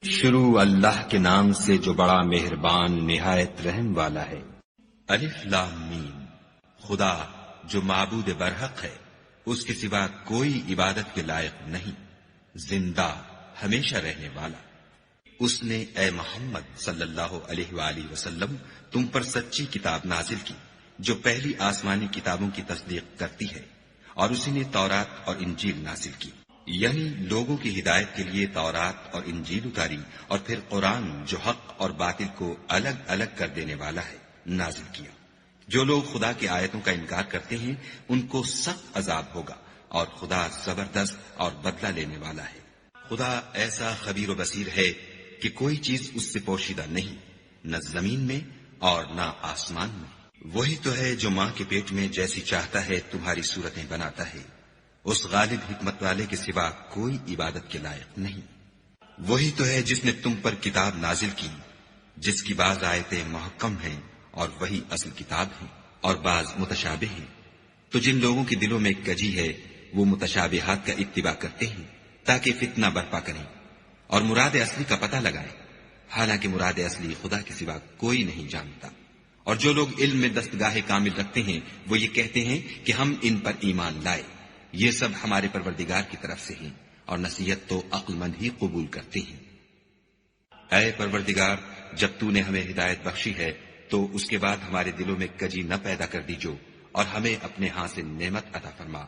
شروع اللہ کے نام سے جو بڑا مہربان نہایت رحم والا ہے۔ الف لام میم۔ خدا جو معبود برحق ہے، اس کے سوا کوئی عبادت کے لائق نہیں، زندہ ہمیشہ رہنے والا۔ اس نے اے محمد صلی اللہ علیہ وآلہ وسلم تم پر سچی کتاب نازل کی جو پہلی آسمانی کتابوں کی تصدیق کرتی ہے، اور اسی نے تورات اور انجیل نازل کی، یعنی لوگوں کی ہدایت کے لیے تورات اور انجیل اتاری، اور پھر قرآن جو حق اور باطل کو الگ الگ کر دینے والا ہے نازل کیا۔ جو لوگ خدا کی آیتوں کا انکار کرتے ہیں ان کو سخت عذاب ہوگا، اور خدا زبردست اور بدلہ لینے والا ہے۔ خدا ایسا خبیر و بصیر ہے کہ کوئی چیز اس سے پوشیدہ نہیں، نہ زمین میں اور نہ آسمان میں۔ وہی تو ہے جو ماں کے پیٹ میں جیسی چاہتا ہے تمہاری صورتیں بناتا ہے، اس غالب حکمت والے کے سوا کوئی عبادت کے لائق نہیں۔ وہی تو ہے جس نے تم پر کتاب نازل کی، جس کی بعض آیتیں محکم ہیں اور وہی اصل کتاب ہیں، اور بعض متشابہ ہیں۔ تو جن لوگوں کے دلوں میں کجی ہے وہ متشابہات کا اتباع کرتے ہیں تاکہ فتنہ برپا کریں اور مراد اصلی کا پتہ لگائیں، حالانکہ مراد اصلی خدا کے سوا کوئی نہیں جانتا۔ اور جو لوگ علم میں دستگاہ کامل رکھتے ہیں وہ یہ کہتے ہیں کہ ہم ان پر ایمان لائے، یہ سب ہمارے پروردگار کی طرف سے ہیں، اور نصیحت تو عقل مند ہی قبول کرتے ہیں۔ اے پروردگار، جب تو نے ہمیں ہدایت بخشی ہے تو اس کے بعد ہمارے دلوں میں کجی نہ پیدا کر دیجو، اور ہمیں اپنے ہاں سے نعمت عطا فرما،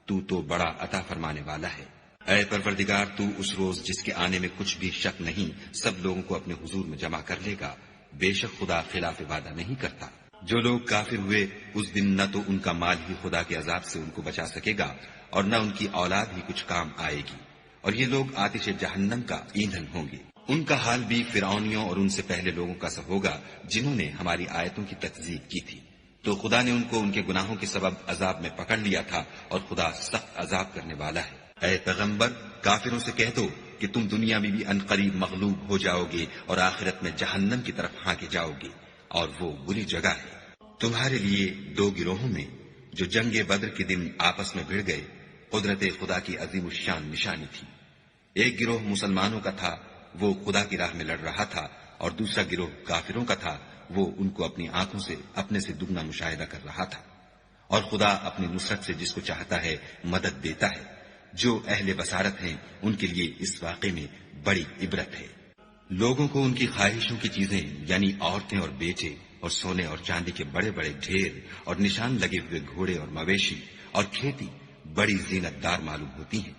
تو بڑا عطا فرمانے والا ہے۔ اے پروردگار، تو اس روز جس کے آنے میں کچھ بھی شک نہیں سب لوگوں کو اپنے حضور میں جمع کر لے گا، بے شک خدا خلاف وعدہ نہیں کرتا۔ جو لوگ کافر ہوئے اس دن نہ تو ان کا مال ہی خدا کے عذاب سے ان کو بچا سکے گا، اور نہ ان کی اولاد ہی کچھ کام آئے گی، اور یہ لوگ آتش جہنم کا ایندھن ہوں گے۔ ان کا حال بھی فرعونیوں اور ان سے پہلے لوگوں کا سا ہوگا جنہوں نے ہماری آیتوں کی تکذیب کی تھی، تو خدا نے ان کو ان کے گناہوں کے سبب عذاب میں پکڑ لیا تھا، اور خدا سخت عذاب کرنے والا ہے۔ اے پیغمبر، کافروں سے کہہ دو کہ تم دنیا میں بھی عنقریب مغلوب ہو جاؤ گے اور آخرت میں جہنم کی طرف ہانکے جاؤ گے، اور وہ بری جگہ ہے۔ تمہارے لیے دو گروہوں میں جو جنگ بدر کے دن آپس میں بھڑ گئے قدرت خدا کی عظیم الشان نشانی تھی۔ ایک گروہ مسلمانوں کا تھا، وہ خدا کی راہ میں لڑ رہا تھا، اور دوسرا گروہ کافروں کا تھا، وہ ان کو اپنی آنکھوں سے اپنے سے دگنا مشاہدہ کر رہا تھا۔ اور خدا اپنی نصرت سے جس کو چاہتا ہے مدد دیتا ہے۔ جو اہل بصارت ہیں ان کے لیے اس واقعے میں بڑی عبرت ہے۔ لوگوں کو ان کی خواہشوں کی چیزیں یعنی عورتیں اور بیٹے اور سونے اور چاندی کے بڑے بڑے ڈھیر اور نشان لگے ہوئے گھوڑے اور مویشی اور کھیتی بڑی زینت دار معلوم ہوتی ہیں،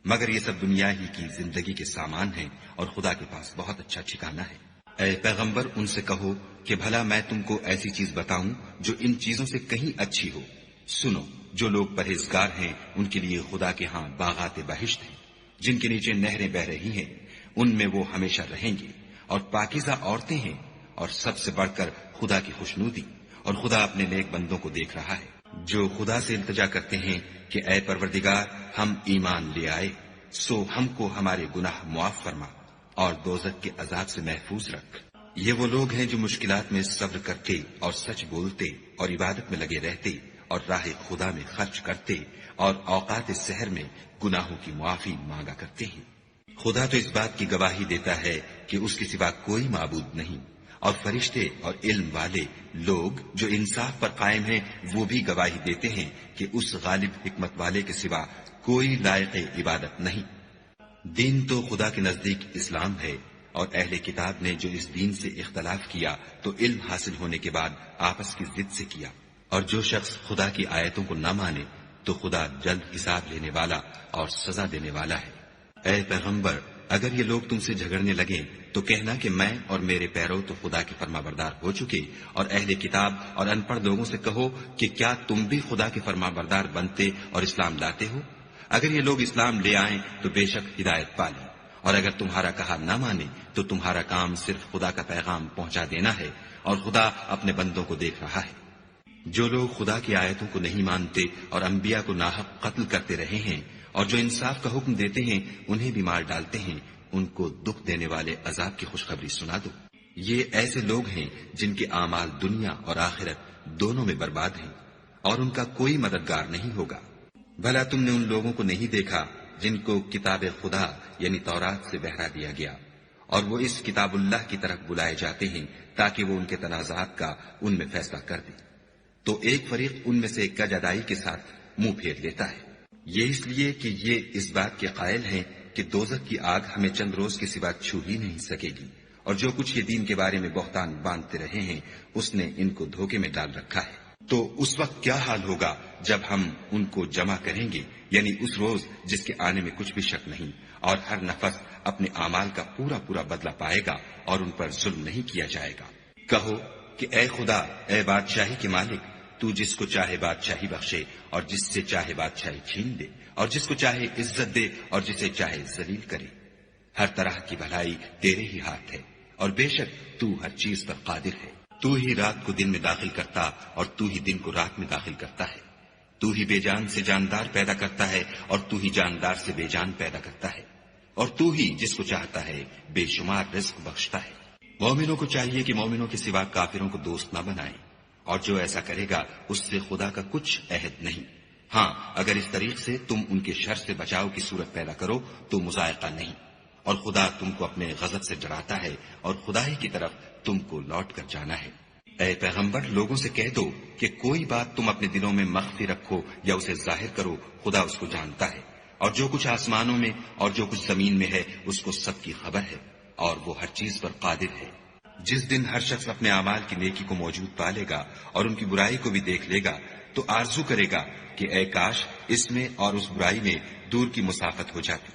مگر یہ سب دنیا ہی کی زندگی کے سامان ہیں، اور خدا کے پاس بہت اچھا ٹھکانہ ہے۔ اے پیغمبر، ان سے کہو کہ بھلا میں تم کو ایسی چیز بتاؤں جو ان چیزوں سے کہیں اچھی ہو۔ سنو، جو لوگ پرہیزگار ہیں ان کے لیے خدا کے ہاں باغات بہشت ہیں جن کے نیچے نہریں بہ رہی ہیں، ان میں وہ ہمیشہ رہیں گے، اور پاکیزہ عورتیں ہیں، اور سب سے بڑھ کر خدا کی خوشنودی، اور خدا اپنے نیک بندوں کو دیکھ رہا ہے۔ جو خدا سے التجا کرتے ہیں کہ اے پروردگار، ہم ایمان لے آئے، سو ہم کو ہمارے گناہ معاف فرما اور دوزخ کے عذاب سے محفوظ رکھ۔ یہ وہ لوگ ہیں جو مشکلات میں صبر کرتے اور سچ بولتے اور عبادت میں لگے رہتے اور راہ خدا میں خرچ کرتے اور اوقات سحر میں گناہوں کی معافی مانگا کرتے ہیں۔ خدا تو اس بات کی گواہی دیتا ہے کہ اس کے سوا کوئی معبود نہیں، اور فرشتے اور علم والے لوگ جو انصاف پر قائم ہیں وہ بھی گواہی دیتے ہیں کہ اس غالب حکمت والے کے سوا کوئی لائق عبادت نہیں۔ دین تو خدا کے نزدیک اسلام ہے، اور اہل کتاب نے جو اس دین سے اختلاف کیا تو علم حاصل ہونے کے بعد آپس کی ضد سے کیا، اور جو شخص خدا کی آیتوں کو نہ مانے تو خدا جلد حساب لینے والا اور سزا دینے والا ہے۔ اے پیغمبر، اگر یہ لوگ تم سے جھگڑنے لگیں تو کہنا کہ میں اور میرے پیرو تو خدا کے فرما بردار ہو چکے، اور اہل کتاب اور ان پڑھ لوگوں سے کہو کہ کیا تم بھی خدا کے فرما بردار بنتے اور اسلام لاتے ہو؟ اگر یہ لوگ اسلام لے آئیں تو بے شک ہدایت پالیں، اور اگر تمہارا کہا نہ مانے تو تمہارا کام صرف خدا کا پیغام پہنچا دینا ہے، اور خدا اپنے بندوں کو دیکھ رہا ہے۔ جو لوگ خدا کی آیتوں کو نہیں مانتے اور انبیاء کو ناحق قتل کرتے رہے ہیں، اور جو انصاف کا حکم دیتے ہیں انہیں بھی مار ڈالتے ہیں، ان کو دکھ دینے والے عذاب کی خوشخبری سنا دو۔ یہ ایسے لوگ ہیں جن کے اعمال دنیا اور آخرت دونوں میں برباد ہیں، اور ان کا کوئی مددگار نہیں ہوگا۔ بھلا تم نے ان لوگوں کو نہیں دیکھا جن کو کتاب خدا یعنی تورات سے بہرا دیا گیا، اور وہ اس کتاب اللہ کی طرف بلائے جاتے ہیں تاکہ وہ ان کے تنازعات کا ان میں فیصلہ کر دے، تو ایک فریق ان میں سے کج ادائی کے ساتھ منہ پھیر لیتا ہے۔ یہ اس لیے کہ یہ اس بات کے قائل ہیں کہ دوزخ کی آگ ہمیں چند روز کے سوا چھو ہی نہیں سکے گی، اور جو کچھ یہ دین کے بارے میں بہتان باندھتے رہے ہیں اس نے ان کو دھوکے میں ڈال رکھا ہے۔ تو اس وقت کیا حال ہوگا جب ہم ان کو جمع کریں گے، یعنی اس روز جس کے آنے میں کچھ بھی شک نہیں، اور ہر نفس اپنے اعمال کا پورا پورا بدلہ پائے گا اور ان پر ظلم نہیں کیا جائے گا۔ کہو کہ اے خدا، اے بادشاہی کے مالک، تو جس کو چاہے بادشاہی بخشے اور جس سے چاہے بادشاہی چھین دے، اور جس کو چاہے عزت دے اور جسے چاہے ذلیل کرے۔ ہر طرح کی بھلائی تیرے ہی ہاتھ ہے، اور بے شک تو ہر چیز پر قادر ہے۔ تو ہی رات کو دن میں داخل کرتا اور تو ہی دن کو رات میں داخل کرتا ہے۔ تو ہی بے جان سے جاندار پیدا کرتا ہے اور تو ہی جاندار سے بے جان پیدا کرتا ہے، اور تو ہی جس کو چاہتا ہے بے شمار رزق بخشتا ہے۔ مومنوں کو چاہیے کہ مومنوں کے سوا کافروں کو دوست نہ بنائیں، اور جو ایسا کرے گا اس سے خدا کا کچھ عہد نہیں۔ ہاں، اگر اس طریق سے تم ان کے شر سے بچاؤ کی صورت پیدا کرو تو مذائقہ نہیں، اور خدا تم کو اپنے غضب سے ڈراتا ہے اور خدا ہی کی طرف تم کو لوٹ کر جانا ہے۔ اے پیغمبر، لوگوں سے کہہ دو کہ کوئی بات تم اپنے دلوں میں مخفی رکھو یا اسے ظاہر کرو، خدا اس کو جانتا ہے، اور جو کچھ آسمانوں میں اور جو کچھ زمین میں ہے اس کو سب کی خبر ہے، اور وہ ہر چیز پر قادر ہے۔ جس دن ہر شخص اپنے اعمال کی نیکی کو موجود پا لے گا اور ان کی برائی کو بھی دیکھ لے گا تو آرزو کرے گا کہ اے کاش اس میں اور اس برائی میں دور کی مسافت ہو جاتی۔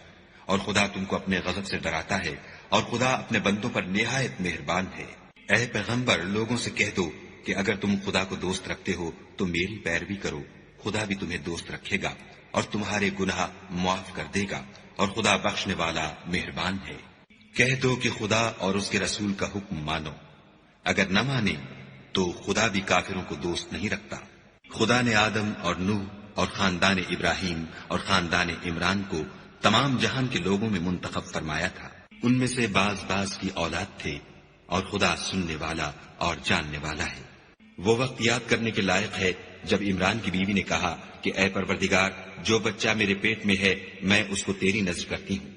اور خدا تم کو اپنے غضب سے ڈراتا ہے، اور خدا اپنے بندوں پر نہایت مہربان ہے۔ اے پیغمبر، لوگوں سے کہہ دو کہ اگر تم خدا کو دوست رکھتے ہو تو میری پیروی کرو، خدا بھی تمہیں دوست رکھے گا اور تمہارے گناہ معاف کر دے گا، اور خدا بخشنے والا مہربان ہے۔ کہہ دو کہ خدا اور اس کے رسول کا حکم مانو، اگر نہ مانے تو خدا بھی کافروں کو دوست نہیں رکھتا۔ خدا نے آدم اور نوح اور خاندان ابراہیم اور خاندان عمران کو تمام جہان کے لوگوں میں منتخب فرمایا تھا، ان میں سے بعض بعض کی اولاد تھے، اور خدا سننے والا اور جاننے والا ہے۔ وہ وقت یاد کرنے کے لائق ہے جب عمران کی بیوی نے کہا کہ اے پروردگار، جو بچہ میرے پیٹ میں ہے میں اس کو تیری نذر کرتی ہوں،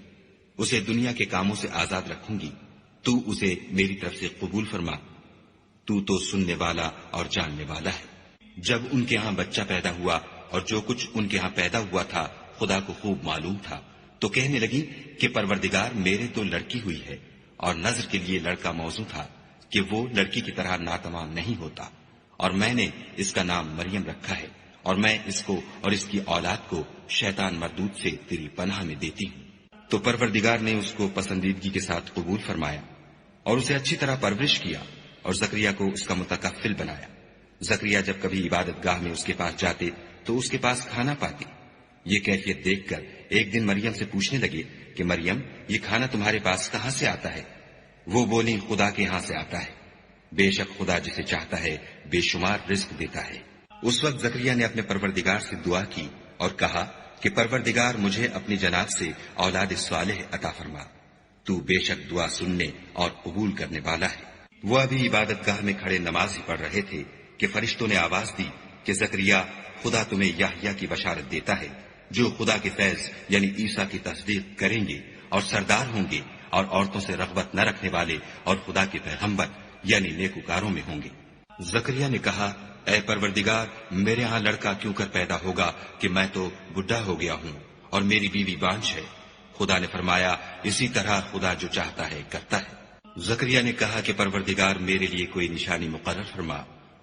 اسے دنیا کے کاموں سے آزاد رکھوں گی، تو اسے میری طرف سے قبول فرما، تو سننے والا اور جاننے والا ہے۔ جب ان کے ہاں بچہ پیدا ہوا اور جو کچھ ان کے ہاں پیدا ہوا تھا خدا کو خوب معلوم تھا، تو کہنے لگی کہ پروردگار، میرے تو لڑکی ہوئی ہے، اور نذر کے لیے لڑکا موزوں تھا کہ وہ لڑکی کی طرح ناتمام نہیں ہوتا، اور میں نے اس کا نام مریم رکھا ہے، اور میں اس کو اور اس کی اولاد کو شیطان مردود سے تیری پناہ میں دیتی ہوں۔ تو پروردگار نے اس کو پسندیدگی کے ساتھ قبول فرمایا اور اسے اچھی طرح پرورش کیا، اور زکریا کو اس کا متکفل بنایا۔ زکریا جب کبھی عبادت گاہ میں اس کے پاس جاتے تو اس کے پاس کھانا پاتے۔ یہ کیفیت دیکھ کر ایک دن مریم سے پوچھنے لگے کہ مریم، یہ کھانا تمہارے پاس کہاں سے آتا ہے؟ وہ بولی، خدا کے ہاں سے آتا ہے، بے شک خدا جسے چاہتا ہے بے شمار رزق دیتا ہے۔ اس وقت زکریا نے اپنے پروردگار سے دعا کی اور کہا کہ پروردگار، مجھے اپنی جناب سے اولاد صالح عطا فرما، تو بے شک دعا سننے اور قبول کرنے والا ہے۔ وہ ابھی عبادت گاہ میں کھڑے نماز ہی پڑھ رہے تھے کہ فرشتوں نے آواز دی کہ زکریا، خدا تمہیں یحییٰ کی بشارت دیتا ہے، جو خدا کے فیض یعنی عیسیٰ کی تصدیق کریں گے اور سردار ہوں گے اور عورتوں سے رغبت نہ رکھنے والے اور خدا کے پیغمبر یعنی نیکوکاروں میں ہوں گے۔ زکریا نے کہا، اے پروردگار، میرے ہاں لڑکا کیوں کر پیدا ہوگا کہ میں تو بڈھا ہو گیا ہوں اور میری بیوی بانجھ ہے۔ خدا نے فرمایا، اسی طرح خدا جو چاہتا ہے کرتا ہے۔ زکریا نے کہا کہ پروردگار، میرے لیے کوئی نشانی مقرر فرما۔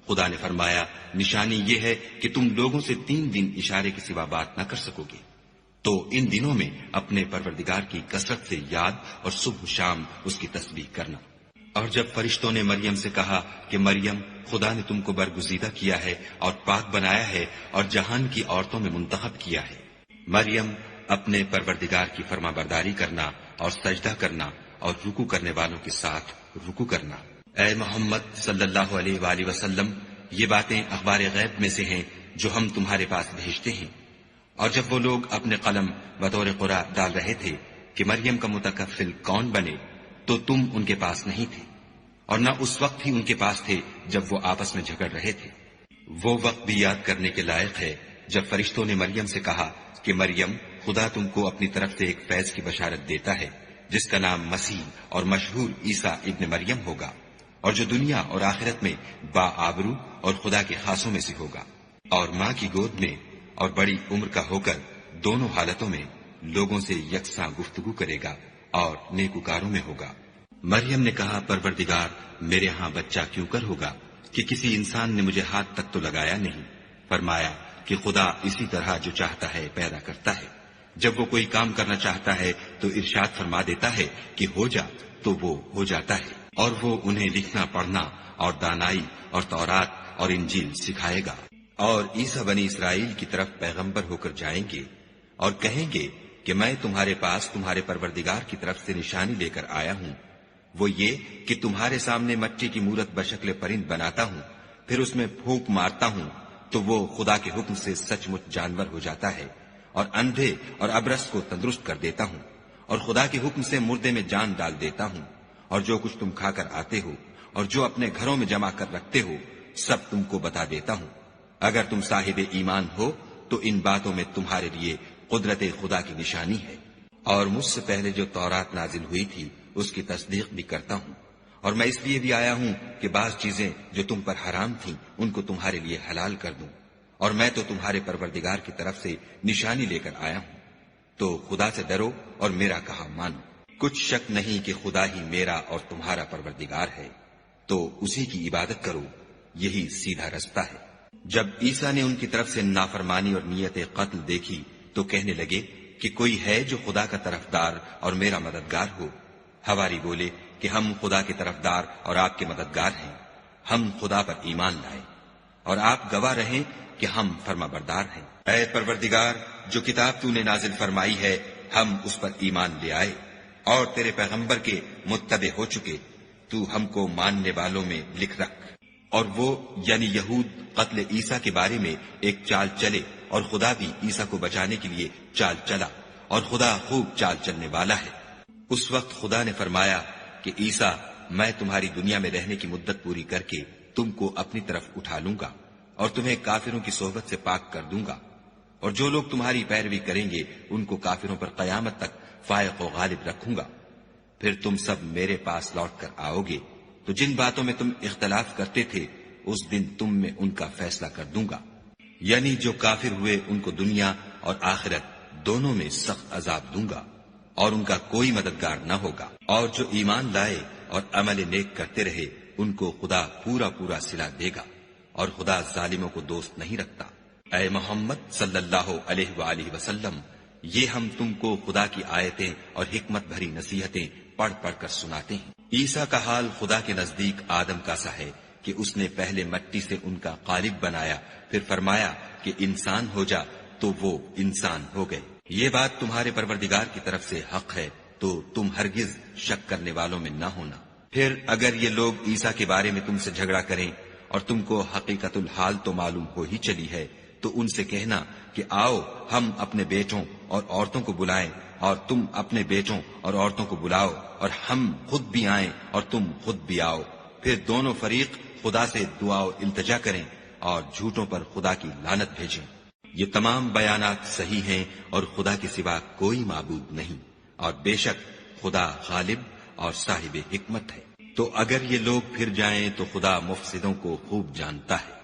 خدا نے فرمایا، نشانی یہ ہے کہ تم لوگوں سے 3 دن اشارے کے سوا بات نہ کر سکو گے، تو ان دنوں میں اپنے پروردگار کی کثرت سے یاد اور صبح شام اس کی تسبیح کرنا۔ اور جب فرشتوں نے مریم سے کہا کہ مریم، خدا نے تم کو برگزیدہ کیا ہے اور پاک بنایا ہے اور جہان کی عورتوں میں منتخب کیا ہے، مریم، اپنے پروردگار کی فرما برداری کرنا اور سجدہ کرنا اور رکوع کرنے والوں کے ساتھ رکوع کرنا۔ اے محمد صلی اللہ علیہ وآلہ وسلم، یہ باتیں اخبار غیب میں سے ہیں جو ہم تمہارے پاس بھیجتے ہیں۔ اور جب وہ لوگ اپنے قلم بطور قرآ ڈال رہے تھے کہ مریم کا متکفل کون بنے، تو تم ان کے پاس نہیں تھے، اور نہ اس وقت ہی ان کے پاس تھے جب وہ آپس میں جھگڑ رہے تھے۔ وہ وقت بھی یاد کرنے کے لائق ہے جب فرشتوں نے مریم سے کہا کہ مریم، خدا تم کو اپنی طرف سے ایک فیض کی بشارت دیتا ہے جس کا نام مسیح اور مشہور عیسیٰ ابن مریم ہوگا، اور جو دنیا اور آخرت میں با آبرو اور خدا کے خاصوں میں سے ہوگا، اور ماں کی گود میں اور بڑی عمر کا ہو کر دونوں حالتوں میں لوگوں سے یکساں گفتگو کرے گا اور نیکوکاروں میں ہوگا۔ مریم نے کہا، پروردگار، میرے ہاں بچہ کیوں کر ہوگا کہ کسی انسان نے مجھے ہاتھ تک تو لگایا نہیں۔ فرمایا کہ خدا اسی طرح جو چاہتا ہے پیدا کرتا ہے، جب وہ کوئی کام کرنا چاہتا ہے تو ارشاد فرما دیتا ہے کہ ہو جا، تو وہ ہو جاتا ہے، اور وہ انہیں لکھنا پڑھنا اور دانائی اور تورات اور انجیل سکھائے گا۔ اور عیسیٰ بنی اسرائیل کی طرف پیغمبر ہو کر جائیں گے اور کہیں گے کہ میں تمہارے پاس تمہارے پروردگار کی طرف سے نشانی لے کر آیا ہوں، وہ یہ کہ تمہارے سامنے مٹی کی مورت بشکل پرند بناتا ہوں، پھر اس میں پھونک مارتا ہوں تو وہ خدا کے حکم سے سچ مچ جانور ہو جاتا ہے، اور اندھے اور ابرص کو تندرست کر دیتا ہوں، اور خدا کے حکم سے مردے میں جان ڈال دیتا ہوں، اور جو کچھ تم کھا کر آتے ہو اور جو اپنے گھروں میں جمع کر رکھتے ہو سب تم کو بتا دیتا ہوں۔ اگر تم صاحب ایمان ہو تو ان باتوں میں تمہارے لیے قدرت خدا کی نشانی ہے، اور مجھ سے پہلے جو تورات نازل ہوئی تھی اس کی تصدیق بھی کرتا ہوں، اور میں اس لیے بھی آیا ہوں کہ بعض چیزیں جو تم پر حرام تھیں ان کو تمہارے لیے حلال کر دوں، اور میں تو تمہارے پروردگار کی طرف سے نشانی لے کر آیا ہوں، تو خدا سے ڈرو اور میرا کہا مانو۔ کچھ شک نہیں کہ خدا ہی میرا اور تمہارا پروردگار ہے، تو اسی کی عبادت کرو، یہی سیدھا رستہ ہے۔ جب عیسیٰ نے ان کی طرف سے نافرمانی اور نیت قتل دیکھی تو کہنے لگے کہ کوئی ہے جو خدا کا طرفدار اور میرا مددگار ہو؟ حواری بولے کہ ہم خدا کے طرفدار اور آپ کے مددگار ہیں، ہم خدا پر ایمان لائے اور آپ گواہ رہیں کہ ہم فرما بردار ہیں۔ اے پروردگار، جو کتاب تو نے نازل فرمائی ہے ہم اس پر ایمان لے آئے اور تیرے پیغمبر کے متبع ہو چکے، تو ہم کو ماننے والوں میں لکھ رکھ۔ اور وہ یعنی یہود قتل عیسیٰ کے بارے میں ایک چال چلے، اور خدا بھی عیسیٰ کو بچانے کے لیے چال چلا، اور خدا خوب چال چلنے والا ہے۔ اس وقت خدا نے فرمایا کہ عیسیٰ، میں تمہاری دنیا میں رہنے کی مدت پوری کر کے تم کو اپنی طرف اٹھا لوں گا اور تمہیں کافروں کی صحبت سے پاک کر دوں گا، اور جو لوگ تمہاری پیروی کریں گے ان کو کافروں پر قیامت تک فائق و غالب رکھوں گا۔ پھر تم سب میرے پاس لوٹ کر آؤ گے تو جن باتوں میں تم اختلاف کرتے تھے اس دن تم میں ان کا فیصلہ کر دوں گا، یعنی جو کافر ہوئے ان کو دنیا اور آخرت دونوں میں سخت عذاب دوں گا، اور ان کا کوئی مددگار نہ ہوگا۔ اور جو ایمان لائے اور عمل نیک کرتے رہے ان کو خدا پورا پورا صلہ دے گا، اور خدا ظالموں کو دوست نہیں رکھتا۔ اے محمد صلی اللہ علیہ وآلہ وسلم، یہ ہم تم کو خدا کی آیتیں اور حکمت بھری نصیحتیں پڑھ پڑھ کر سناتے ہیں۔ عیسیٰ کا حال خدا کے نزدیک آدم کا سا ہے کہ اس نے پہلے مٹی سے ان کا قالب بنایا، پھر فرمایا کہ انسان ہو جا، تو وہ انسان ہو گئے۔ یہ بات تمہارے پروردگار کی طرف سے حق ہے، تو تم ہرگز شک کرنے والوں میں نہ ہونا۔ پھر اگر یہ لوگ عیسیٰ کے بارے میں تم سے جھگڑا کریں اور تم کو حقیقت الحال تو معلوم ہو ہی چلی ہے، تو ان سے کہنا کہ آؤ ہم اپنے بیٹوں اور عورتوں کو بلائیں اور تم اپنے بیٹوں اور عورتوں کو بلاؤ، اور ہم خود بھی آئیں اور تم خود بھی آؤ، پھر دونوں فریق خدا سے دعا و التجا کریں اور جھوٹوں پر خدا کی لعنت بھیجیں۔ یہ تمام بیانات صحیح ہیں اور خدا کے سوا کوئی معبود نہیں، اور بے شک خدا غالب اور صاحب حکمت ہے۔ تو اگر یہ لوگ پھر جائیں تو خدا مفسدوں کو خوب جانتا ہے۔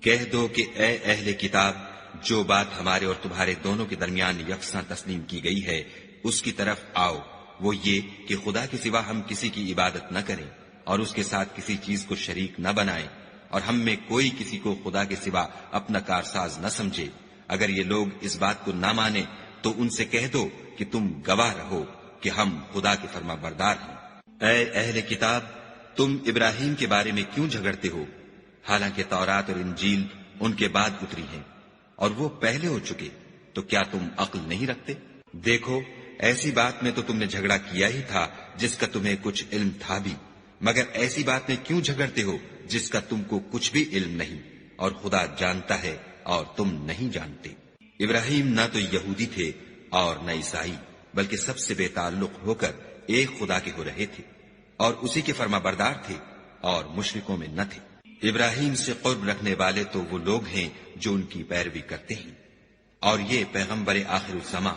کہہ دو کہ اے اہل کتاب، جو بات ہمارے اور تمہارے دونوں کے درمیان یکساں تسلیم کی گئی ہے اس کی طرف آؤ، وہ یہ کہ خدا کے سوا ہم کسی کی عبادت نہ کریں اور اس کے ساتھ کسی چیز کو شریک نہ بنائیں، اور ہم میں کوئی کسی کو خدا کے سوا اپنا کارساز نہ سمجھے۔ اگر یہ لوگ اس بات کو نہ مانیں تو ان سے کہہ دو کہ تم گواہ رہو کہ ہم خدا کے فرما بردار ہیں۔ اے اہل کتاب، تم ابراہیم کے بارے میں کیوں جھگڑتے ہو، حالانکہ تورات اور انجیل ان کے بعد اتری ہیں اور وہ پہلے ہو چکے، تو کیا تم عقل نہیں رکھتے؟ دیکھو، ایسی بات میں تو تم نے جھگڑا کیا ہی تھا جس کا تمہیں کچھ علم تھا بھی، مگر ایسی بات میں کیوں جھگڑتے ہو جس کا تم کو کچھ بھی علم نہیں، اور خدا جانتا ہے اور تم نہیں جانتے۔ ابراہیم نہ تو یہودی تھے اور نہ عیسائی، بلکہ سب سے بے تعلق ہو کر ایک خدا کے ہو رہے تھے اور اسی کے فرما بردار تھے اور مشرکوں میں نہ تھے۔ ابراہیم سے قرب رکھنے والے تو وہ لوگ ہیں جو ان کی پیروی کرتے ہیں، اور یہ پیغمبر آخر الزماں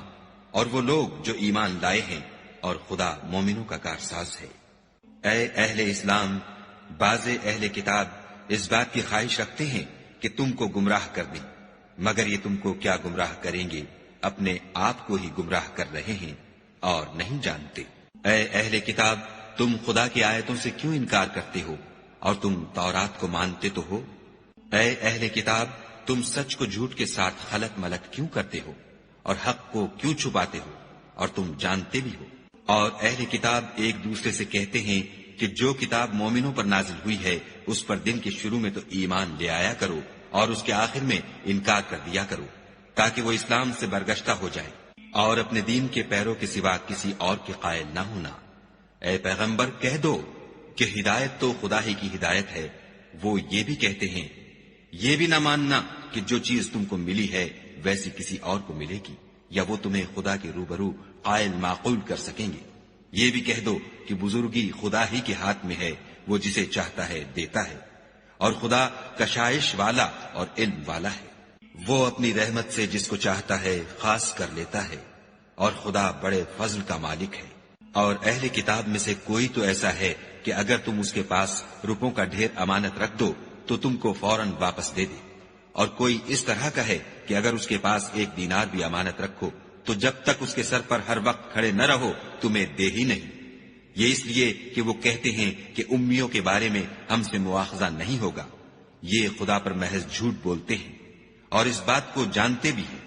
اور وہ لوگ جو ایمان لائے ہیں اور خدا مومنوں کا کارساز ہے۔ اے اہل اسلام، بعض اہل کتاب اس بات کی خواہش رکھتے ہیں کہ تم کو گمراہ کر دیں، مگر یہ تم کو کیا گمراہ کریں گے، اپنے آپ کو ہی گمراہ کر رہے ہیں اور نہیں جانتے۔ اے اہل کتاب، تم خدا کی آیتوں سے کیوں انکار کرتے ہو اور تم تورات کو مانتے تو ہو؟ اے اہل کتاب، تم سچ کو جھوٹ کے ساتھ خلط ملط کیوں کرتے ہو اور حق کو کیوں چھپاتے ہو اور تم جانتے بھی ہو؟ اور اہل کتاب ایک دوسرے سے کہتے ہیں کہ جو کتاب مومنوں پر نازل ہوئی ہے اس پر دن کے شروع میں تو ایمان لے آیا کرو اور اس کے آخر میں انکار کر دیا کرو، تاکہ وہ اسلام سے برگشتہ ہو جائے اور اپنے دین کے پیروں کے سوا کسی اور کے قائل نہ ہونا۔ اے پیغمبر، کہہ دو کہ ہدایت تو خدا ہی کی ہدایت ہے۔ وہ یہ بھی کہتے ہیں یہ بھی نہ ماننا کہ جو چیز تم کو ملی ہے ویسی کسی اور کو ملے گی، یا وہ تمہیں خدا کے روبرو قائل معقول کر سکیں گے۔ یہ بھی کہہ دو کہ بزرگی خدا ہی کے ہاتھ میں ہے، وہ جسے چاہتا ہے دیتا ہے، اور خدا کشائش والا اور علم والا ہے۔ وہ اپنی رحمت سے جس کو چاہتا ہے خاص کر لیتا ہے، اور خدا بڑے فضل کا مالک ہے۔ اور اہل کتاب میں سے کوئی تو ایسا ہے کہ اگر تم اس کے پاس روپوں کا ڈھیر امانت رکھ دو تو تم کو فوراً واپس دے دے، اور کوئی اس طرح کا ہے کہ اگر اس کے پاس 1 دینار بھی امانت رکھو تو جب تک اس کے سر پر ہر وقت کھڑے نہ رہو تمہیں دے ہی نہیں۔ یہ اس لیے کہ وہ کہتے ہیں کہ امیوں کے بارے میں ہم سے مواخذہ نہیں ہوگا۔ یہ خدا پر محض جھوٹ بولتے ہیں اور اس بات کو جانتے بھی ہیں۔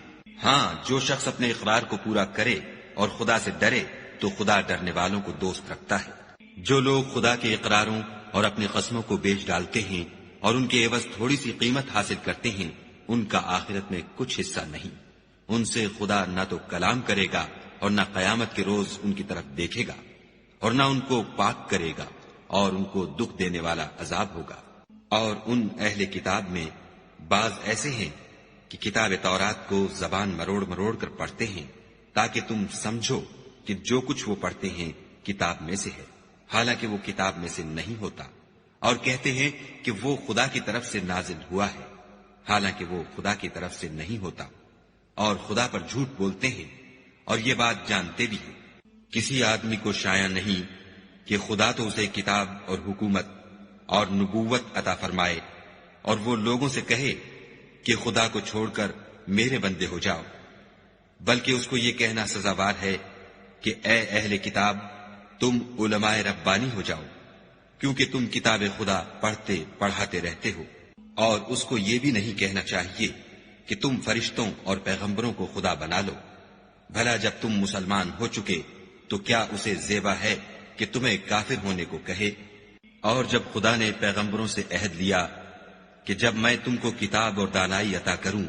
ہاں، جو شخص اپنے اقرار کو پورا کرے اور خدا سے ڈرے تو خدا ڈرنے والوں کو دوست رکھتا ہے۔ جو لوگ خدا کے اقراروں اور اپنی قسموں کو بیچ ڈالتے ہیں اور ان کے عوض تھوڑی سی قیمت حاصل کرتے ہیں، ان کا آخرت میں کچھ حصہ نہیں۔ ان سے خدا نہ تو کلام کرے گا اور نہ قیامت کے روز ان کی طرف دیکھے گا، اور نہ ان کو پاک کرے گا، اور ان کو دکھ دینے والا عذاب ہوگا۔ اور ان اہل کتاب میں بعض ایسے ہیں کہ کتاب تورات کو زبان مروڑ مروڑ کر پڑھتے ہیں تاکہ تم سمجھو کہ جو کچھ وہ پڑھتے ہیں کتاب میں سے ہے، حالانکہ وہ کتاب میں سے نہیں ہوتا، اور کہتے ہیں کہ وہ خدا کی طرف سے نازل ہوا ہے، حالانکہ وہ خدا کی طرف سے نہیں ہوتا، اور خدا پر جھوٹ بولتے ہیں اور یہ بات جانتے بھی ہیں۔ کسی آدمی کو شایع نہیں کہ خدا تو اسے کتاب اور حکومت اور نبوت عطا فرمائے اور وہ لوگوں سے کہے کہ خدا کو چھوڑ کر میرے بندے ہو جاؤ، بلکہ اس کو یہ کہنا سزاوار ہے کہ اے اہل کتاب، تم علماء ربانی ہو جاؤ، کیونکہ تم کتاب خدا پڑھتے پڑھاتے رہتے ہو۔ اور اس کو یہ بھی نہیں کہنا چاہیے کہ تم فرشتوں اور پیغمبروں کو خدا بنا لو۔ بھلا جب تم مسلمان ہو چکے تو کیا اسے زیبا ہے کہ تمہیں کافر ہونے کو کہے؟ اور جب خدا نے پیغمبروں سے عہد لیا کہ جب میں تم کو کتاب اور دانائی عطا کروں،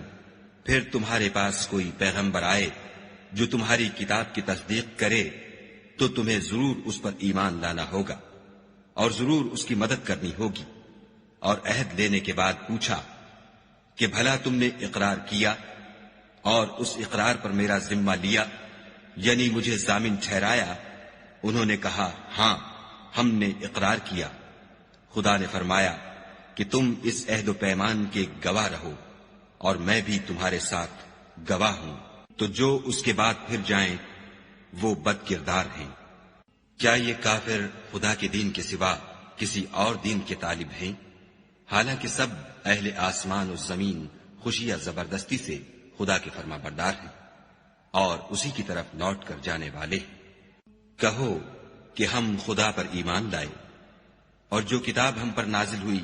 پھر تمہارے پاس کوئی پیغمبر آئے جو تمہاری کتاب کی تصدیق کرے تو تمہیں ضرور اس پر ایمان لانا ہوگا اور ضرور اس کی مدد کرنی ہوگی۔ اور عہد لینے کے بعد پوچھا کہ بھلا تم نے اقرار کیا اور اس اقرار پر میرا ذمہ لیا، یعنی مجھے ضامن ٹھہرایا؟ انہوں نے کہا ہاں، ہم نے اقرار کیا۔ خدا نے فرمایا کہ تم اس عہد و پیمان کے گواہ رہو اور میں بھی تمہارے ساتھ گواہ ہوں۔ تو جو اس کے بعد پھر جائیں وہ بد کردار ہیں۔ کیا یہ کافر خدا کے دین کے سوا کسی اور دین کے طالب ہیں؟ حالانکہ سب اہل آسمان و زمین خوشی یا زبردستی سے خدا کے فرما بردار ہیں اور اسی کی طرف لوٹ کر جانے والے ہیں۔ کہو کہ ہم خدا پر ایمان لائے اور جو کتاب ہم پر نازل ہوئی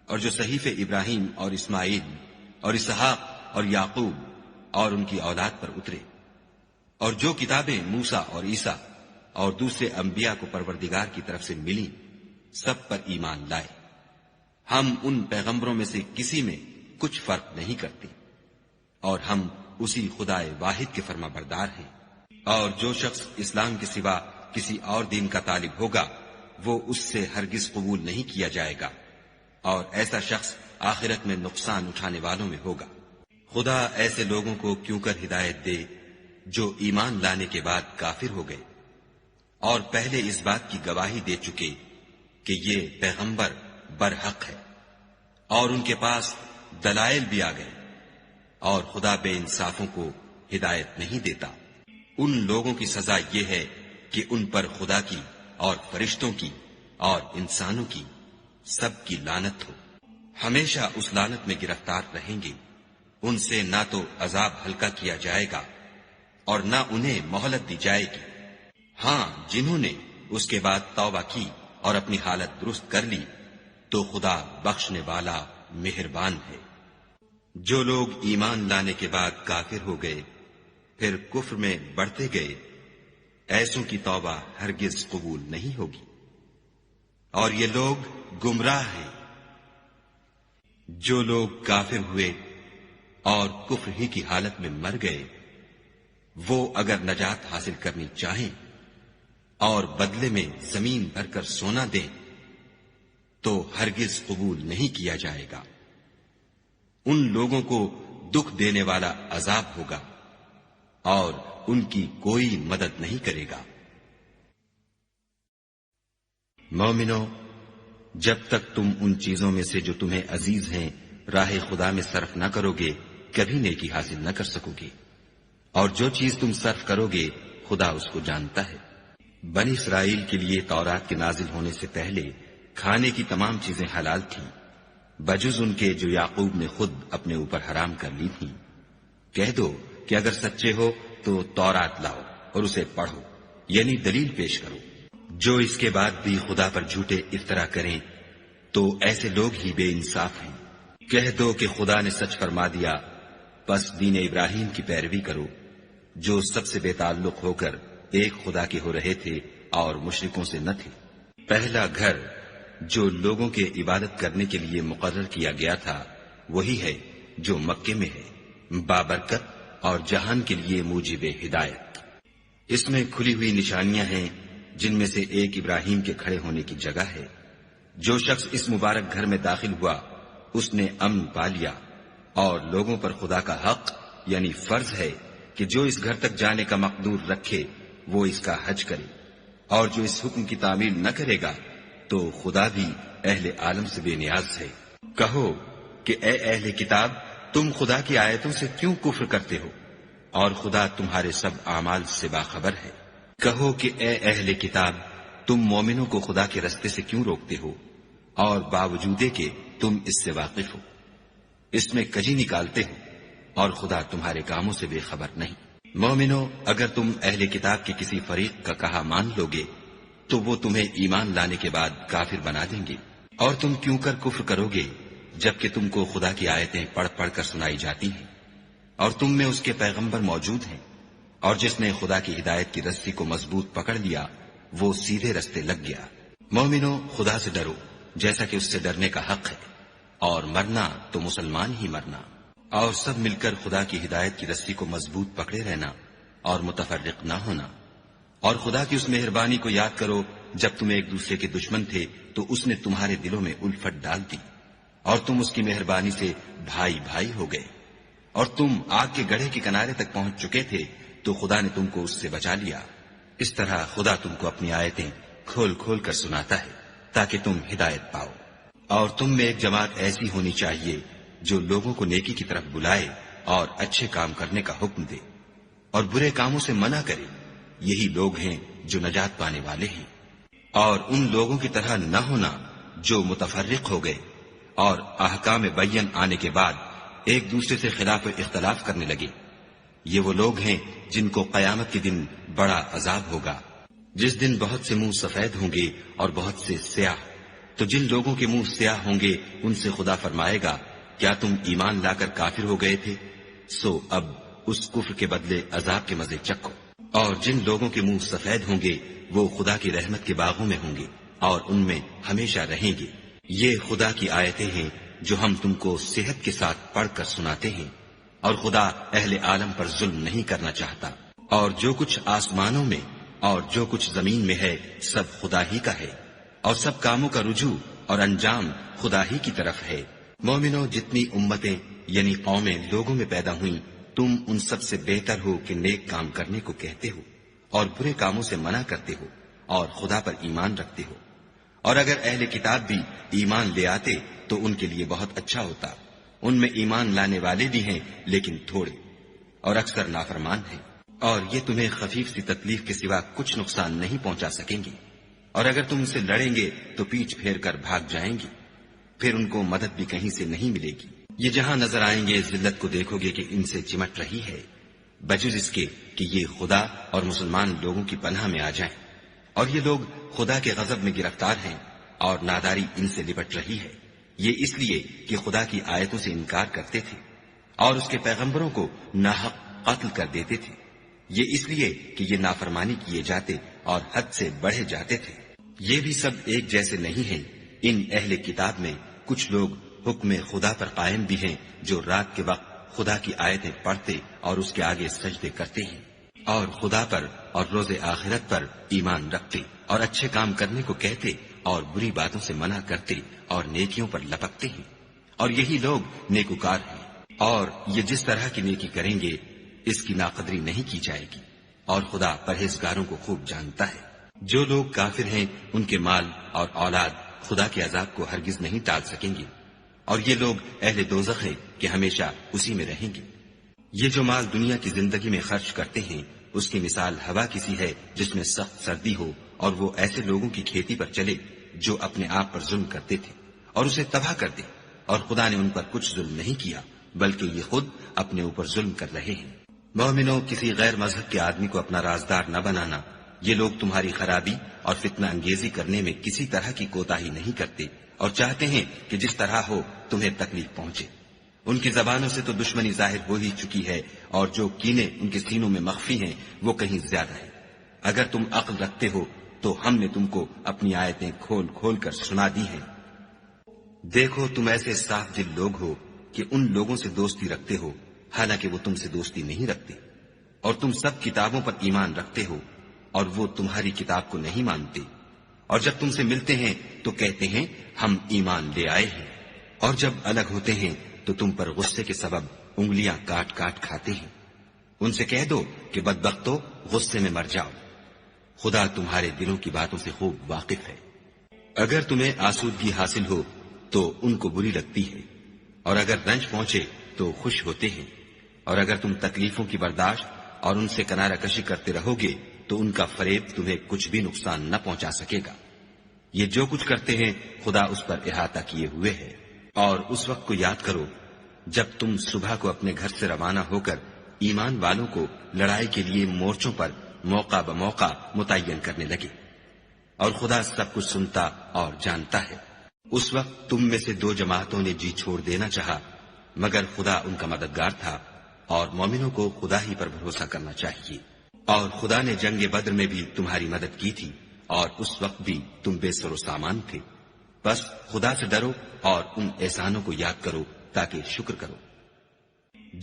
اور جو صحیفے ابراہیم اور اسماعیل اور اسحاق اور یعقوب اور ان کی اولاد پر اترے، اور جو کتابیں موسیٰ اور عیسیٰ اور دوسرے انبیاء کو پروردگار کی طرف سے ملی، سب پر ایمان لائے۔ ہم ان پیغمبروں میں سے کسی میں کچھ فرق نہیں کرتے، اور ہم اسی خدا واحد کے فرما بردار ہیں۔ اور جو شخص اسلام کے سوا کسی اور دین کا طالب ہوگا وہ اس سے ہرگز قبول نہیں کیا جائے گا، اور ایسا شخص آخرت میں نقصان اٹھانے والوں میں ہوگا۔ خدا ایسے لوگوں کو کیوں کر ہدایت دے جو ایمان لانے کے بعد کافر ہو گئے اور پہلے اس بات کی گواہی دے چکے کہ یہ پیغمبر برحق ہے، اور ان کے پاس دلائل بھی آ گئے، اور خدا بے انصافوں کو ہدایت نہیں دیتا۔ ان لوگوں کی سزا یہ ہے کہ ان پر خدا کی اور فرشتوں کی اور انسانوں کی سب کی لعنت ہو، ہمیشہ اس لعنت میں گرفتار رہیں گے۔ ان سے نہ تو عذاب ہلکا کیا جائے گا اور نہ انہیں مہلت دی جائے گی۔ ہاں، جنہوں نے اس کے بعد توبہ کی اور اپنی حالت درست کر لی تو خدا بخشنے والا مہربان ہے۔ جو لوگ ایمان لانے کے بعد کافر ہو گئے پھر کفر میں بڑھتے گئے، ایسوں کی توبہ ہرگز قبول نہیں ہوگی، اور یہ لوگ گمراہ ہیں۔ جو لوگ کافر ہوئے اور کفر ہی کی حالت میں مر گئے، وہ اگر نجات حاصل کرنی چاہیں اور بدلے میں زمین بھر کر سونا دیں تو ہرگز قبول نہیں کیا جائے گا۔ ان لوگوں کو دکھ دینے والا عذاب ہوگا اور ان کی کوئی مدد نہیں کرے گا۔ مومنو، جب تک تم ان چیزوں میں سے جو تمہیں عزیز ہیں راہ خدا میں صرف نہ کرو گے کبھی نیکی حاصل نہ کر سکو گے، اور جو چیز تم صرف کرو گے خدا اس کو جانتا ہے۔ بنی اسرائیل کے لیے تورات کے نازل ہونے سے پہلے کھانے کی تمام چیزیں حلال تھیں بجز ان کے جو یعقوب نے خود اپنے اوپر حرام کر لی تھیں۔ کہہ دو کہ اگر سچے ہو تو تورات لاؤ اور اسے پڑھو، یعنی دلیل پیش کرو۔ جو اس کے بعد بھی خدا پر جھوٹے افطرا کریں تو ایسے لوگ ہی بے انصاف ہیں۔ کہہ دو کہ خدا نے سچ فرما دیا، پس دین ابراہیم کی پیروی کرو، جو سب سے بے تعلق ہو کر ایک خدا کے ہو رہے تھے اور مشرکوں سے نہ تھے۔ پہلا گھر جو لوگوں کے عبادت کرنے کے لیے مقرر کیا گیا تھا وہی ہے جو مکے میں ہے، بابرکت اور جہان کے لیے موجب ہدایت۔ اس میں کھلی ہوئی نشانیاں ہیں جن میں سے ایک ابراہیم کے کھڑے ہونے کی جگہ ہے۔ جو شخص اس مبارک گھر میں داخل ہوا اس نے امن پا لیا، اور لوگوں پر خدا کا حق یعنی فرض ہے کہ جو اس گھر تک جانے کا مقدور رکھے وہ اس کا حج کرے، اور جو اس حکم کی تعمیل نہ کرے گا تو خدا بھی اہل عالم سے بے نیاز ہے۔ کہو کہ اے اہل کتاب، تم خدا کی آیتوں سے کیوں کفر کرتے ہو اور خدا تمہارے سب اعمال سے باخبر ہے۔ کہو کہ اے اہل کتاب، تم مومنوں کو خدا کے رستے سے کیوں روکتے ہو اور باوجود کہ تم اس سے واقف ہو، اس میں کجی نکالتے ہو اور خدا تمہارے کاموں سے بے خبر نہیں۔ مومنو، اگر تم اہل کتاب کے کسی فریق کا کہا مان لو گے تو وہ تمہیں ایمان لانے کے بعد کافر بنا دیں گے، اور تم کیوں کر کفر کرو گے جبکہ تم کو خدا کی آیتیں پڑھ پڑھ کر سنائی جاتی ہیں اور تم میں اس کے پیغمبر موجود ہیں، اور جس نے خدا کی ہدایت کی رسی کو مضبوط پکڑ لیا وہ سیدھے رستے لگ گیا۔ مومنو، خدا سے ڈرو جیسا کہ اس سے ڈرنے کا حق ہے، اور مرنا تو مسلمان ہی مرنا، اور سب مل کر خدا کی ہدایت کی رسی کو مضبوط پکڑے رہنا اور متفرق نہ ہونا۔ اور خدا کی اس مہربانی کو یاد کرو جب تم ایک دوسرے کے دشمن تھے تو اس نے تمہارے دلوں میں الفت ڈال دی، اور تم اس کی مہربانی سے بھائی بھائی ہو گئے، اور تم آگ کے گڑھے کے کنارے تک پہنچ چکے تھے تو خدا نے تم کو اس سے بچا لیا۔ اس طرح خدا تم کو اپنی آیتیں کھول کھول کر سناتا ہے تاکہ تم ہدایت پاؤ۔ اور تم میں ایک جماعت ایسی ہونی چاہیے جو لوگوں کو نیکی کی طرف بلائے اور اچھے کام کرنے کا حکم دے اور برے کاموں سے منع کرے، یہی لوگ ہیں جو نجات پانے والے ہیں۔ اور ان لوگوں کی طرح نہ ہونا جو متفرق ہو گئے اور احکام بین آنے کے بعد ایک دوسرے سے خلاف اختلاف کرنے لگے۔ یہ وہ لوگ ہیں جن کو قیامت کے دن بڑا عذاب ہوگا، جس دن بہت سے منہ سفید ہوں گے اور بہت سے سیاہ۔ تو جن لوگوں کے منہ سیاہ ہوں گے ان سے خدا فرمائے گا، کیا تم ایمان لا کر کافر ہو گئے تھے؟ سو اب اس کفر کے بدلے عذاب کے مزے چکھو۔ اور جن لوگوں کے منہ سفید ہوں گے وہ خدا کی رحمت کے باغوں میں ہوں گے اور ان میں ہمیشہ رہیں گے۔ یہ خدا کی آیتیں ہیں جو ہم تم کو صحت کے ساتھ پڑھ کر سناتے ہیں، اور خدا اہل عالم پر ظلم نہیں کرنا چاہتا۔ اور جو کچھ آسمانوں میں اور جو کچھ زمین میں ہے سب خدا ہی کا ہے، اور سب کاموں کا رجوع اور انجام خدا ہی کی طرف ہے۔ مومنو، جتنی امتیں یعنی قومیں لوگوں میں پیدا ہوئیں، تم ان سب سے بہتر ہو کہ نیک کام کرنے کو کہتے ہو اور برے کاموں سے منع کرتے ہو اور خدا پر ایمان رکھتے ہو۔ اور اگر اہل کتاب بھی ایمان لے آتے تو ان کے لیے بہت اچھا ہوتا، ان میں ایمان لانے والے بھی ہیں لیکن تھوڑے، اور اکثر نافرمان ہیں۔ اور یہ تمہیں خفیف سی تکلیف کے سوا کچھ نقصان نہیں پہنچا سکیں گے، اور اگر تم ان سے لڑیں گے تو پیچھ پھیر کر بھاگ جائیں گے، پھر ان کو مدد بھی کہیں سے نہیں ملے گی۔ یہ جہاں نظر آئیں گے ذلت کو دیکھو گے کہ ان سے چمٹ رہی ہے، بجز اس کے کہ یہ خدا اور مسلمان لوگوں کی پناہ میں آ جائیں، اور یہ لوگ خدا کے غضب میں گرفتار ہیں اور ناداری ان سے لپٹ رہی ہے۔ یہ اس لیے کہ خدا کی آیتوں سے انکار کرتے تھے اور اس کے پیغمبروں کو ناحق قتل کر دیتے تھے، یہ اس لیے کہ یہ نافرمانی کیے جاتے اور حد سے بڑھے جاتے تھے۔ یہ بھی سب ایک جیسے نہیں ہیں، ان اہل کتاب میں کچھ لوگ حکم خدا پر قائم بھی ہیں، جو رات کے وقت خدا کی آیتیں پڑھتے اور اس کے آگے سجدے کرتے ہیں، اور خدا پر اور روز آخرت پر ایمان رکھتے اور اچھے کام کرنے کو کہتے اور بری باتوں سے منع کرتے اور نیکیوں پر لپکتے ہیں، اور یہی لوگ نیکوکار ہیں۔ اور یہ جس طرح کی نیکی کریں گے اس کی ناقدری نہیں کی جائے گی، اور خدا پرہیزگاروں کو خوب جانتا ہے۔ جو لوگ کافر ہیں ان کے مال اور اولاد خدا کے عذاب کو ہرگز نہیں ٹال سکیں گے، اور یہ لوگ اہل دوزخ ہیں کہ ہمیشہ اسی میں رہیں گے۔ یہ جو مال دنیا کی زندگی میں خرچ کرتے ہیں اس کی مثال ہوا کسی ہے جس میں سخت سردی ہو اور وہ ایسے لوگوں کی کھیتی پر چلے جو اپنے آپ پر ظلم کرتے تھے اور اسے تباہ کر دے، اور خدا نے ان پر کچھ ظلم نہیں کیا بلکہ یہ خود اپنے اوپر ظلم کر رہے ہیں۔ مومنوں، کسی غیر مذہب کے آدمی کو اپنا رازدار نہ بنانا، یہ لوگ تمہاری خرابی اور فتنہ انگیزی کرنے میں کسی طرح کی کوتاہی نہیں کرتے اور چاہتے ہیں کہ جس طرح ہو تمہیں تکلیف پہنچے۔ ان کی زبانوں سے تو دشمنی ظاہر ہو ہی چکی ہے، اور جو کینے ان کے سینوں میں مخفی ہیں وہ کہیں زیادہ ہیں۔ اگر تم عقل رکھتے ہو تو ہم نے تم کو اپنی آیتیں کھول کھول کر سنا دی ہیں۔ دیکھو، تم ایسے صاف دل لوگ ہو کہ ان لوگوں سے دوستی رکھتے ہو حالانکہ وہ تم سے دوستی نہیں رکھتے، اور تم سب کتابوں پر ایمان رکھتے ہو اور وہ تمہاری کتاب کو نہیں مانتے، اور جب تم سے ملتے ہیں تو کہتے ہیں ہم ایمان لے آئے ہیں، اور جب الگ ہوتے ہیں تو تم پر غصے کے سبب انگلیاں کاٹ کاٹ کھاتے ہیں۔ ان سے کہہ دو کہ بدبختو، غصے میں مر جاؤ، خدا تمہارے دلوں کی باتوں سے خوب واقف ہے۔ اگر تمہیں آسودگی حاصل ہو تو ان کو بری لگتی ہے، اور اگر رنج پہنچے تو خوش ہوتے ہیں، اور اگر تم تکلیفوں کی برداشت اور ان سے کنارہ کشی کرتے رہو گے تو ان کا فریب تمہیں کچھ بھی نقصان نہ پہنچا سکے گا۔ یہ جو کچھ کرتے ہیں خدا اس پر احاطہ کیے ہوئے ہے۔ اور اس وقت کو یاد کرو جب تم صبح کو اپنے گھر سے روانہ ہو کر ایمان والوں کو لڑائی کے لیے مورچوں پر موقع بموقع متعین کرنے لگے، اور خدا سب کچھ سنتا اور جانتا ہے۔ اس وقت تم میں سے 2 جماعتوں نے جی چھوڑ دینا چاہا، مگر خدا ان کا مددگار تھا، اور مومنوں کو خدا ہی پر بھروسہ کرنا چاہیے۔ اور خدا نے جنگ بدر میں بھی تمہاری مدد کی تھی، اور اس وقت بھی تم بے سر و سامان تھے۔ بس خدا سے ڈرو اور ان احسانوں کو یاد کرو تاکہ شکر کرو۔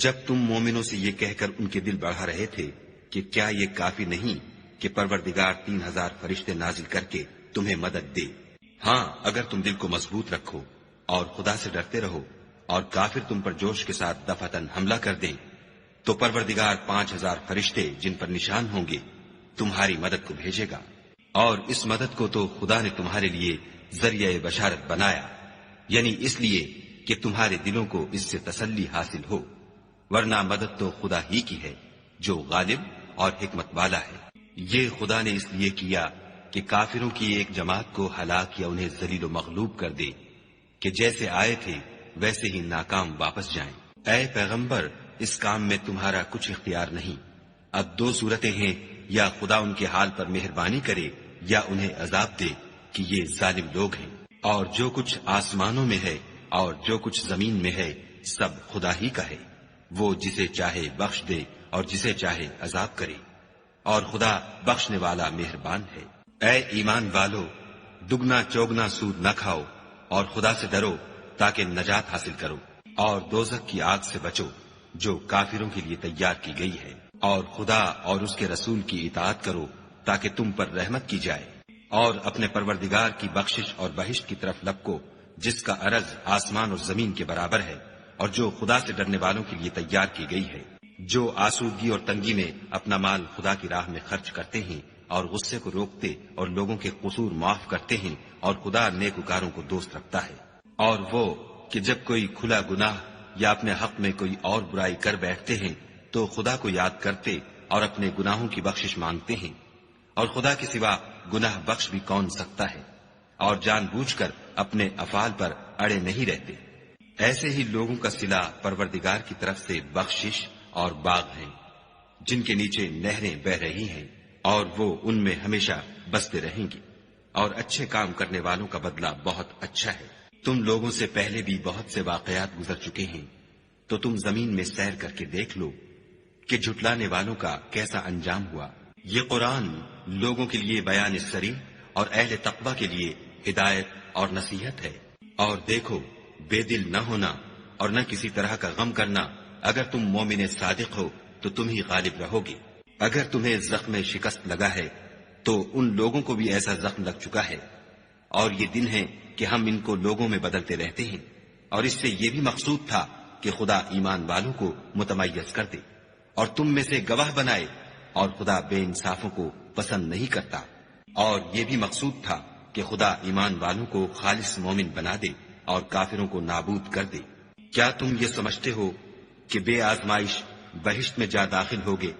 جب تم مومنوں سے یہ کہہ کر ان کے دل بڑھا رہے تھے کہ کیا یہ کافی نہیں کہ پروردگار 3000 فرشتے نازل کر کے تمہیں مدد دے؟ ہاں، اگر تم دل کو مضبوط رکھو اور خدا سے ڈرتے رہو اور کافر تم پر جوش کے ساتھ دفعتاً حملہ کر دیں تو پروردگار 5000 فرشتے جن پر نشان ہوں گے تمہاری مدد کو بھیجے گا، اور اس مدد کو تو خدا نے تمہارے لیے ذریعہ بشارت بنایا، یعنی اس لیے کہ تمہارے دلوں کو اس سے تسلی حاصل ہو، ورنہ مدد تو خدا ہی کی ہے جو غالب اور حکمت والا ہے۔ یہ خدا نے اس لیے کیا کہ کافروں کی ایک جماعت کو ہلاک یا انہیں ذلیل و مغلوب کر دے کہ جیسے آئے تھے ویسے ہی ناکام واپس جائیں۔ اے پیغمبر، اس کام میں تمہارا کچھ اختیار نہیں۔ اب 2 صورتیں ہیں، یا خدا ان کے حال پر مہربانی کرے یا انہیں عذاب دے کہ یہ ظالم لوگ ہیں۔ اور جو کچھ آسمانوں میں ہے اور جو کچھ زمین میں ہے سب خدا ہی کا ہے، وہ جسے چاہے بخش دے اور جسے چاہے عذاب کرے، اور خدا بخشنے والا مہربان ہے۔ اے ایمان والو، دگنا چوگنا سود نہ کھاؤ اور خدا سے ڈرو تاکہ نجات حاصل کرو، اور دوزخ کی آگ سے بچو جو کافروں کے لیے تیار کی گئی ہے، اور خدا اور اس کے رسول کی اطاعت کرو تاکہ تم پر رحمت کی جائے، اور اپنے پروردگار کی بخشش اور بہشت کی طرف لپکو جس کا عرض آسمان اور زمین کے برابر ہے، اور جو خدا سے ڈرنے والوں کے لیے تیار کی گئی ہے۔ جو آسودگی اور تنگی میں اپنا مال خدا کی راہ میں خرچ کرتے ہیں اور غصے کو روکتے اور لوگوں کے قصور معاف کرتے ہیں، اور خدا نیکوکاروں کو دوست رکھتا ہے۔ اور وہ کہ جب کوئی کھلا گناہ یا اپنے حق میں کوئی اور برائی کر بیٹھتے ہیں تو خدا کو یاد کرتے اور اپنے گناہوں کی بخشش مانگتے ہیں، اور خدا کے سوا گناہ بخش بھی کون سکتا ہے، اور جان بوجھ کر اپنے افعال پر اڑے نہیں رہتے۔ ایسے ہی لوگوں کا صلہ پروردگار کی طرف سے بخشش اور باغ ہیں، جن کے نیچے نہریں بہ رہی ہیں، اور وہ ان میں ہمیشہ بستے رہیں گے، اور اچھے کام کرنے والوں کا بدلہ بہت اچھا ہے۔ تم لوگوں سے پہلے بھی بہت سے واقعات گزر چکے ہیں، تو تم زمین میں سیر کر کے دیکھ لو کہ جھٹلانے والوں کا کیسا انجام ہوا۔ یہ قرآن لوگوں کے لیے بیان صریح اور اہل تقوی کے لیے ہدایت اور نصیحت ہے۔ اور دیکھو، بے دل نہ ہونا اور نہ کسی طرح کا غم کرنا، اگر تم مومن صادق ہو تو تم ہی غالب رہو گے۔ اگر تمہیں زخم شکست لگا ہے تو ان لوگوں کو بھی ایسا زخم لگ چکا ہے، اور یہ دن ہے کہ ہم ان کو لوگوں میں بدلتے رہتے ہیں، اور اس سے یہ بھی مقصود تھا کہ خدا ایمان والوں کو متمیز کر دے اور تم میں سے گواہ بنائے، اور خدا بے انصافوں کو پسند نہیں کرتا۔ اور یہ بھی مقصود تھا کہ خدا ایمان والوں کو خالص مومن بنا دے اور کافروں کو نابود کر دے۔ کیا تم یہ سمجھتے ہو کہ بے آزمائش بہشت میں جا داخل ہوگے،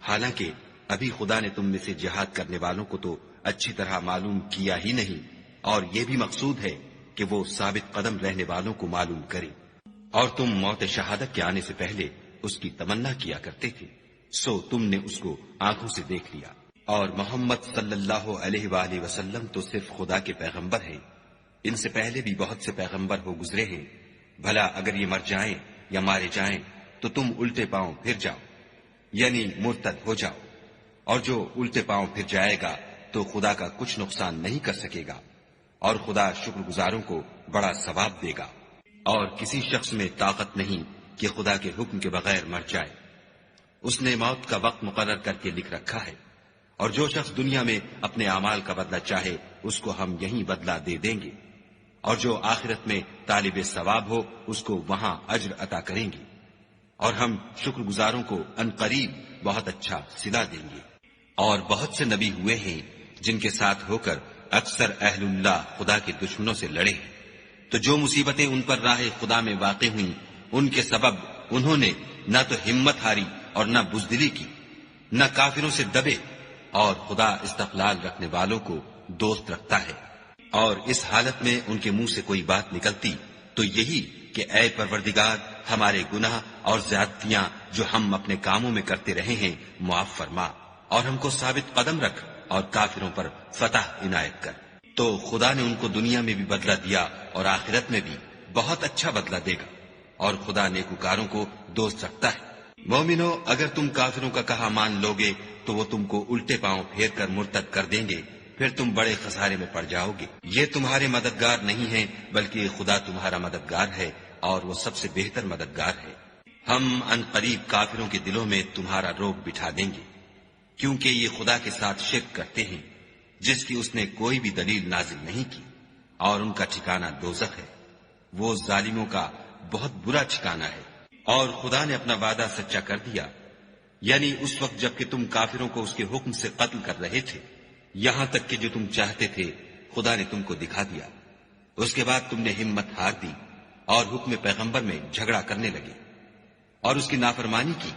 حالانکہ ابھی خدا نے تم میں سے جہاد کرنے والوں کو تو اچھی طرح معلوم کیا ہی نہیں، اور یہ بھی مقصود ہے کہ وہ ثابت قدم رہنے والوں کو معلوم کرے۔ اور تم موت شہادت کے آنے سے پہلے اس کی تمنا کیا کرتے تھے، سو تم نے اس کو آنکھوں سے دیکھ لیا۔ اور محمد صلی اللہ علیہ وآلہ وسلم تو صرف خدا کے پیغمبر ہیں، ان سے پہلے بھی بہت سے پیغمبر ہو گزرے ہیں، بھلا اگر یہ مر جائیں یا مارے جائیں تو تم الٹے پاؤں پھر جاؤ، یعنی مرتد ہو جاؤ، اور جو الٹے پاؤں پھر جائے گا تو خدا کا کچھ نقصان نہیں کر سکے گا، اور خدا شکر گزاروں کو بڑا ثواب دے گا۔ اور کسی شخص میں طاقت نہیں کہ خدا کے حکم کے بغیر مر جائے، اس نے موت کا وقت مقرر کر کے لکھ رکھا ہے، اور جو شخص دنیا میں اپنے اعمال کا بدلہ چاہے اس کو ہم یہیں بدلہ دے دیں گے، اور جو آخرت میں طالب ثواب ہو اس کو وہاں اجر عطا کریں گے، اور ہم شکر گزاروں کو عنقریب بہت اچھا صلہ دیں گے۔ اور بہت سے نبی ہوئے ہیں جن کے ساتھ ہو کر اکثر اہل اللہ خدا کے دشمنوں سے لڑے ہیں، تو جو مصیبتیں ان پر راہ خدا میں واقع ہوئیں ان کے سبب انہوں نے نہ تو ہمت ہاری اور نہ بزدلی کی، نہ کافروں سے دبے، اور خدا استقلال رکھنے والوں کو دوست رکھتا ہے۔ اور اس حالت میں ان کے منہ سے کوئی بات نکلتی تو یہی کہ اے پروردگار، ہمارے گناہ اور زیادتیاں جو ہم اپنے کاموں میں کرتے رہے ہیں معاف فرما، اور ہم کو ثابت قدم رکھ اور کافروں پر فتح عنایت کر۔ تو خدا نے ان کو دنیا میں بھی بدلہ دیا اور آخرت میں بھی بہت اچھا بدلہ دے گا، اور خدا نیکوکاروں کو دوست رکھتا ہے۔ مومنو، اگر تم کافروں کا کہا مان لوگے تو وہ تم کو الٹے پاؤں پھیر کر مرتد کر دیں گے، پھر تم بڑے خسارے میں پڑ جاؤ گے۔ یہ تمہارے مددگار نہیں ہیں بلکہ خدا تمہارا مددگار ہے، اور وہ سب سے بہتر مددگار ہے۔ ہم ان قریب کافروں کے دلوں میں تمہارا روب بٹھا دیں گے، کیونکہ یہ خدا کے ساتھ شرک کرتے ہیں جس کی اس نے کوئی بھی دلیل نازل نہیں کی، اور ان کا ٹھکانہ دوزخ ہے، وہ ظالموں کا بہت برا ٹھکانہ ہے۔ اور خدا نے اپنا وعدہ سچا کر دیا، یعنی اس وقت جب کہ تم کافروں کو اس کے حکم سے قتل کر رہے تھے، یہاں تک کہ جو تم چاہتے تھے خدا نے تم کو دکھا دیا۔ اس کے بعد تم نے ہمت ہار دی اور حکم پیغمبر میں جھگڑا کرنے لگے اور اس کی نافرمانی کی۔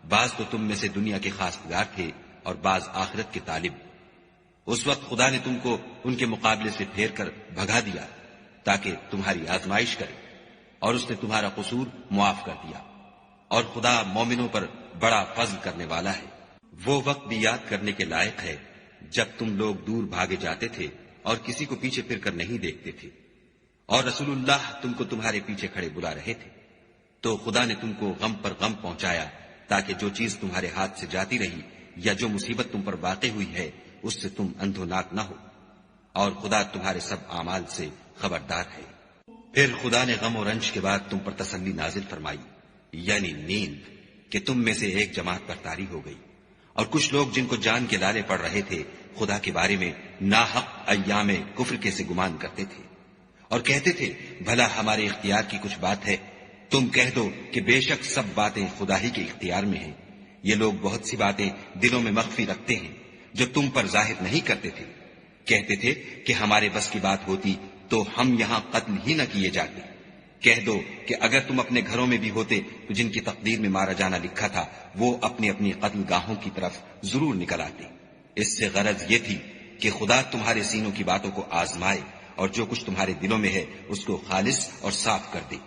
بعض تو تم میں سے دنیا کے خاصگار تھے اور بعض آخرت کے طالب۔ اس وقت خدا نے تم کو ان کے مقابلے سے پھیر کر بھگا دیا تاکہ تمہاری آزمائش کرے، اور اس نے تمہارا قصور معاف کر دیا، اور خدا مومنوں پر بڑا فضل کرنے والا ہے۔ وہ وقت بھی یاد کرنے کے لائق ہے جب تم لوگ دور بھاگے جاتے تھے اور کسی کو پیچھے پھر کر نہیں دیکھتے تھے، اور رسول اللہ تم کو تمہارے پیچھے کھڑے بلا رہے تھے، تو خدا نے تم کو غم پر غم پہنچایا تاکہ جو چیز تمہارے ہاتھ سے جاتی رہی یا جو مصیبت تم پر واقع ہوئی ہے اس سے تم اندھوناک نہ ہو، اور خدا تمہارے سب اعمال سے خبردار ہے۔ پھر خدا نے غم و رنج کے بعد تم پر تسلی نازل فرمائی، یعنی نیند، کہ تم میں سے ایک جماعت پر طاری ہو گئی، اور کچھ لوگ جن کو جان کے لالے پڑ رہے تھے خدا کے بارے میں ناحق ایام کفر کے سے گمان کرتے تھے، اور کہتے تھے بھلا ہمارے اختیار کی کچھ بات ہے؟ تم کہہ دو کہ بے شک سب باتیں خدا ہی کے اختیار میں ہیں۔ یہ لوگ بہت سی باتیں دلوں میں مخفی رکھتے ہیں جو تم پر ظاہر نہیں کرتے تھے۔ کہتے تھے کہ ہمارے بس کی بات ہوتی تو ہم یہاں قتل ہی نہ کیے جاتے، کہہ دو کہ اگر تم اپنے گھروں میں بھی ہوتے تو جن کی تقدیر میں مارا جانا لکھا تھا وہ اپنی اپنی قتل گاہوں کی طرف ضرور نکل آتے۔ اس سے غرض یہ تھی کہ خدا تمہارے سینوں کی باتوں کو آزمائے اور جو کچھ تمہارے دلوں میں ہے اس کو خالص اور صاف کر دے،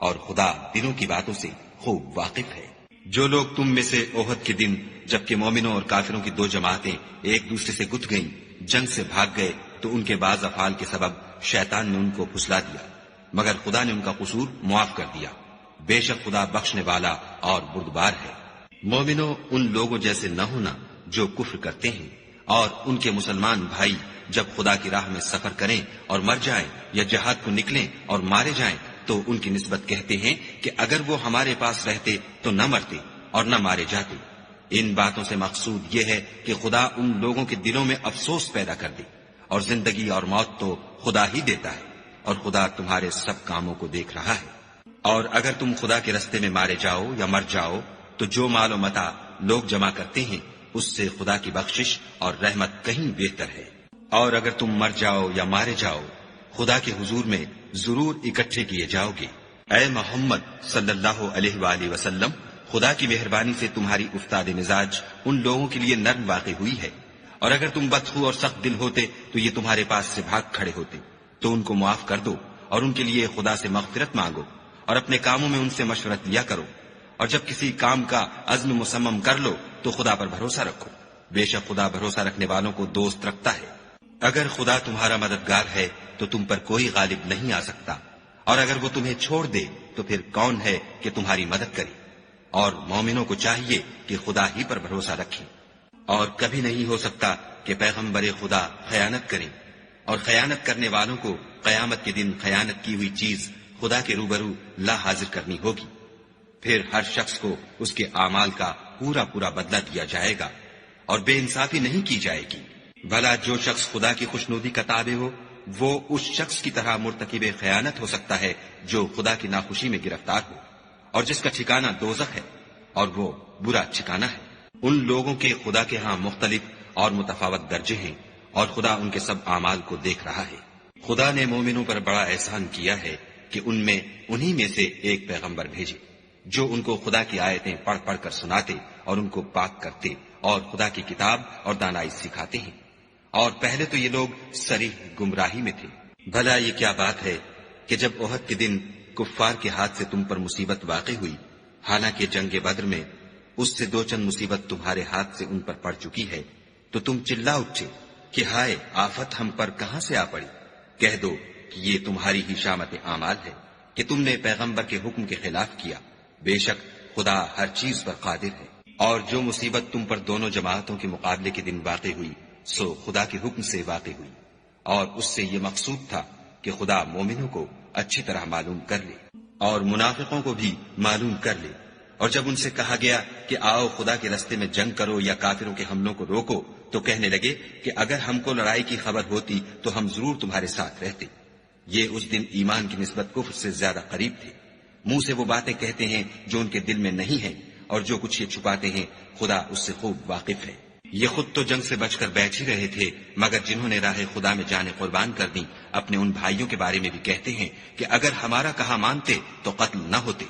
اور خدا دلوں کی باتوں سے خوب واقف ہے۔ جو لوگ تم میں سے احد کے دن جبکہ مومنوں اور کافروں کی دو جماعتیں ایک دوسرے سے گتھ گئیں جنگ سے بھاگ گئے تو ان کے بعض افعال کے سبب شیطان نے ان کو پھسلا دیا، مگر خدا نے ان کا قصور معاف کر دیا۔ بے شک خدا بخشنے والا اور بردبار ہے۔ مومنوں، ان لوگوں جیسے نہ ہونا جو کفر کرتے ہیں، اور ان کے مسلمان بھائی جب خدا کی راہ میں سفر کریں اور مر جائیں یا جہاد کو نکلیں اور مارے جائیں تو ان کی نسبت کہتے ہیں کہ اگر وہ ہمارے پاس رہتے تو نہ مرتے اور نہ مارے جاتے۔ ان باتوں سے مقصود یہ ہے کہ خدا ان لوگوں کے دلوں میں افسوس پیدا کر دے، اور زندگی اور موت تو خدا ہی دیتا ہے، اور خدا تمہارے سب کاموں کو دیکھ رہا ہے۔ اور اگر تم خدا کے رستے میں مارے جاؤ یا مر جاؤ تو جو مال و متاع لوگ جمع کرتے ہیں اس سے خدا کی بخشش اور رحمت کہیں بہتر ہے۔ اور اگر تم مر جاؤ یا مارے جاؤ خدا کے حضور میں ضرور اکٹھے کیے جاؤ گے۔ اے محمد صلی اللہ علیہ وآلہ وسلم، خدا کی مہربانی سے تمہاری افتاد مزاج ان لوگوں کے لیے نرم واقع ہوئی ہے، اور اگر تم بدخو اور سخت دل ہوتے تو یہ تمہارے پاس سے بھاگ کھڑے ہوتے۔ تو ان کو معاف کر دو اور ان کے لیے خدا سے مغفرت مانگو، اور اپنے کاموں میں ان سے مشورت لیا کرو، اور جب کسی کام کا عزم مصمم کر لو تو خدا پر بھروسہ رکھو، بے شک خدا بھروسہ رکھنے والوں کو دوست رکھتا ہے۔ اگر خدا تمہارا مددگار ہے تو تم پر کوئی غالب نہیں آ سکتا، اور اگر وہ تمہیں چھوڑ دے تو پھر کون ہے کہ تمہاری مدد کرے؟ اور مومنوں کو چاہیے کہ خدا ہی پر بھروسہ رکھیں، اور کبھی نہیں ہو سکتا کہ پیغمبر خدا خیانت کریں، اور خیانت کرنے والوں کو قیامت کے دن خیانت کی ہوئی چیز خدا کے روبرو لا حاضر کرنی ہوگی، پھر ہر شخص کو اس کے اعمال کا پورا پورا بدلہ دیا جائے گا، اور بے انصافی نہیں کی جائے گی۔ بھلا جو شخص خدا کی خوشنودی کا تابع ہو وہ اس شخص کی طرح مرتکب خیانت ہو سکتا ہے جو خدا کی ناخوشی میں گرفتار ہو، اور جس کا ٹھکانہ دوزخ ہے، اور وہ برا ٹھکانہ ہے۔ ان لوگوں کے خدا کے ہاں مختلف اور متفاوت درجے ہیں، اور خدا ان کے سب اعمال کو دیکھ رہا ہے۔ خدا نے مومنوں پر بڑا احسان کیا ہے کہ ان میں انہی میں سے ایک پیغمبر بھیجے جو ان کو خدا کی آیتیں پڑھ پڑھ کر سناتے اور ان کو پاک کرتے اور خدا کی کتاب اور دانائی سکھاتے ہیں، اور پہلے تو یہ لوگ صریح گمراہی میں تھے۔ بھلا یہ کیا بات ہے کہ جب احد کے دن کفار کے ہاتھ سے تم پر مصیبت واقع ہوئی، حالانکہ جنگ بدر میں اس سے دو چند مصیبت تمہارے ہاتھ سے ان پر پڑ چکی ہے، تو تم چلا اٹھے کہ ہائے آفت ہم پر کہاں سے آ پڑی؟ کہہ دو کہ یہ تمہاری ہی شامت اعمال ہے کہ تم نے پیغمبر کے حکم کے خلاف کیا، بے شک خدا ہر چیز پر قادر ہے۔ اور جو مصیبت تم پر دونوں جماعتوں کے مقابلے کے دن واقع ہوئی سو خدا کے حکم سے واقع ہوئی، اور اس سے یہ مقصود تھا کہ خدا مومنوں کو اچھی طرح معلوم کر لے اور منافقوں کو بھی معلوم کر لے۔ اور جب ان سے کہا گیا کہ آؤ خدا کے راستے میں جنگ کرو یا کافروں کے حملوں کو روکو تو کہنے لگے کہ اگر ہم کو لڑائی کی خبر ہوتی تو ہم ضرور تمہارے ساتھ رہتے۔ یہ اس دن ایمان کی نسبت کفر سے زیادہ قریب تھے۔ منہ سے وہ باتیں کہتے ہیں جو ان کے دل میں نہیں ہیں، اور جو کچھ یہ چھپاتے ہیں خدا اس سے خوب واقف ہے۔ یہ خود تو جنگ سے بچ کر بیٹھ ہی رہے تھے، مگر جنہوں نے راہ خدا میں جانیں قربان کر دیں اپنے ان بھائیوں کے بارے میں بھی کہتے ہیں کہ اگر ہمارا کہا مانتے تو قتل نہ ہوتے۔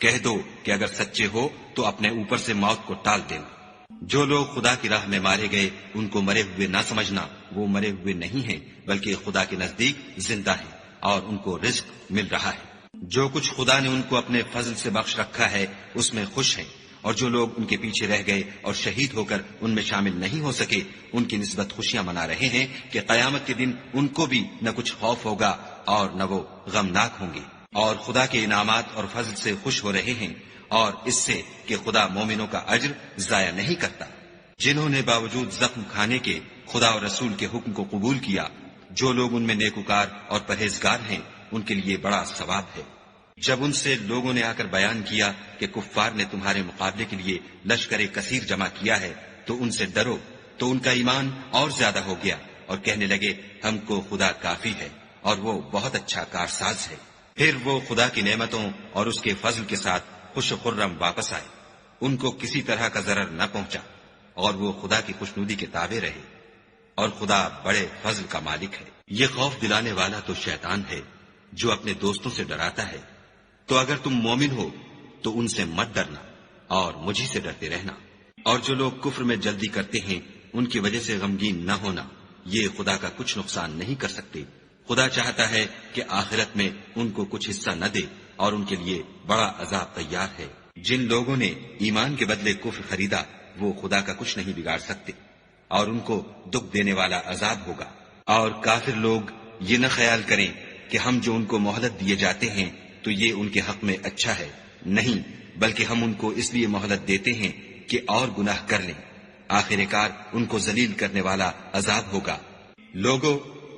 کہہ دو کہ اگر سچے ہو تو اپنے اوپر سے موت کو ٹال دینا۔ جو لوگ خدا کی راہ میں مارے گئے ان کو مرے ہوئے نہ سمجھنا، وہ مرے ہوئے نہیں ہیں بلکہ خدا کے نزدیک زندہ ہیں اور ان کو رزق مل رہا ہے۔ جو کچھ خدا نے ان کو اپنے فضل سے بخش رکھا ہے اس میں خوش ہیں، اور جو لوگ ان کے پیچھے رہ گئے اور شہید ہو کر ان میں شامل نہیں ہو سکے ان کی نسبت خوشیاں منا رہے ہیں کہ قیامت کے دن ان کو بھی نہ کچھ خوف ہوگا اور نہ وہ غمناک ہوں گے، اور خدا کے انعامات اور فضل سے خوش ہو رہے ہیں، اور اس سے کہ خدا مومنوں کا اجر ضائع نہیں کرتا۔ جنہوں نے باوجود زخم کھانے کے خدا اور رسول کے حکم کو قبول کیا، جو لوگ ان میں نیکوکار اور پرہیزگار ہیں ان کے لیے بڑا ثواب ہے۔ جب ان سے لوگوں نے آ کر بیان کیا کہ کفار نے تمہارے مقابلے کے لیے لشکر کثیر جمع کیا ہے تو ان سے ڈرو، تو ان کا ایمان اور زیادہ ہو گیا اور کہنے لگے ہم کو خدا کافی ہے اور وہ بہت اچھا کارساز ہے۔ پھر وہ خدا کی نعمتوں اور اس کے فضل کے ساتھ خوش و خرم واپس آئے، ان کو کسی طرح کا ضرر نہ پہنچا، اور وہ خدا کی خوشنودی کے تابع رہے، اور خدا بڑے فضل کا مالک ہے۔ یہ خوف دلانے والا تو شیطان ہے جو اپنے دوستوں سے ڈراتا ہے تو اگر تم مومن ہو تو ان سے مت ڈرنا اور مجھے سے ڈرتے رہنا، اور جو لوگ کفر میں جلدی کرتے ہیں ان کی وجہ سے غمگین نہ ہونا، یہ خدا کا کچھ نقصان نہیں کر سکتے۔ خدا چاہتا ہے کہ آخرت میں ان کو کچھ حصہ نہ دے اور ان کے لیے بڑا عذاب تیار ہے۔ جن لوگوں نے ایمان کے بدلے کفر خریدا وہ خدا کا کچھ نہیں بگاڑ سکتے، اور ان کو دکھ دینے والا عذاب ہوگا۔ اور کافر لوگ یہ نہ خیال کریں کہ ہم جو ان کو مہلت دیے جاتے ہیں تو یہ ان کے حق میں اچھا ہے، نہیں، بلکہ ہم ان کو اس لیے مہلت دیتے ہیں کہ اور گناہ کر لیں، آخر کار ان کو ذلیل کرنے والا عذاب ہوگا۔ لوگوں،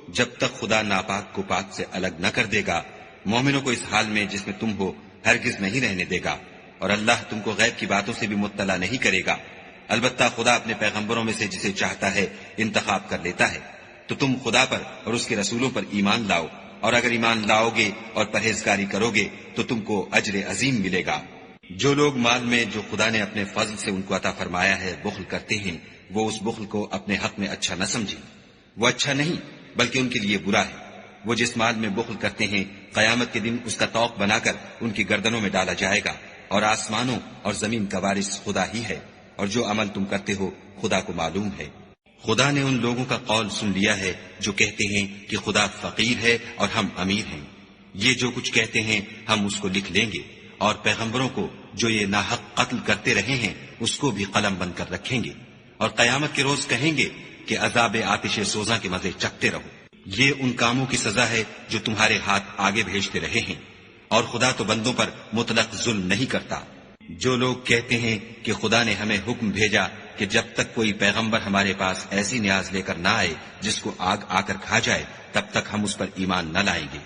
جب تک خدا ناپاک کو پاک سے الگ نہ کر دے گا، مومنوں کو اس حال میں جس میں تم ہو ہرگز نہیں رہنے دے گا، اور اللہ تم کو غیب کی باتوں سے بھی مطلع نہیں کرے گا۔ البتہ خدا اپنے پیغمبروں میں سے جسے چاہتا ہے انتخاب کر لیتا ہے۔ تو تم خدا پر اور اس کے رسولوں پر ایمان لاؤ، اور اگر ایمان لاؤ گے اور پرہیزگاری کرو گے تو تم کو اجر عظیم ملے گا۔ جو لوگ مال میں جو خدا نے اپنے فضل سے ان کو عطا فرمایا ہے بخل کرتے ہیں، وہ اس بخل کو اپنے حق میں اچھا نہ سمجھیں، وہ اچھا نہیں بلکہ ان کے لیے برا ہے۔ وہ جس مال میں بخل کرتے ہیں قیامت کے دن اس کا طوق بنا کر ان کی گردنوں میں ڈالا جائے گا، اور آسمانوں اور زمین کا وارث خدا ہی ہے، اور جو عمل تم کرتے ہو خدا کو معلوم ہے۔ خدا نے ان لوگوں کا قول سن لیا ہے جو کہتے ہیں کہ خدا فقیر ہے اور ہم امیر ہیں۔ یہ جو کچھ کہتے ہیں ہم اس کو لکھ لیں گے، اور پیغمبروں کو جو یہ ناحق قتل کرتے رہے ہیں اس کو بھی قلم بند کر رکھیں گے، اور قیامت کے روز کہیں گے کہ عذاب آتش سوزاں کے مزے چکھتے رہو۔ یہ ان کاموں کی سزا ہے جو تمہارے ہاتھ آگے بھیجتے رہے ہیں، اور خدا تو بندوں پر مطلق ظلم نہیں کرتا۔ جو لوگ کہتے ہیں کہ خدا نے ہمیں حکم بھیجا کہ جب تک کوئی پیغمبر ہمارے پاس ایسی نیاز لے کر نہ آئے جس کو آگ آ کر کھا جائے تب تک ہم اس پر ایمان نہ لائیں گے،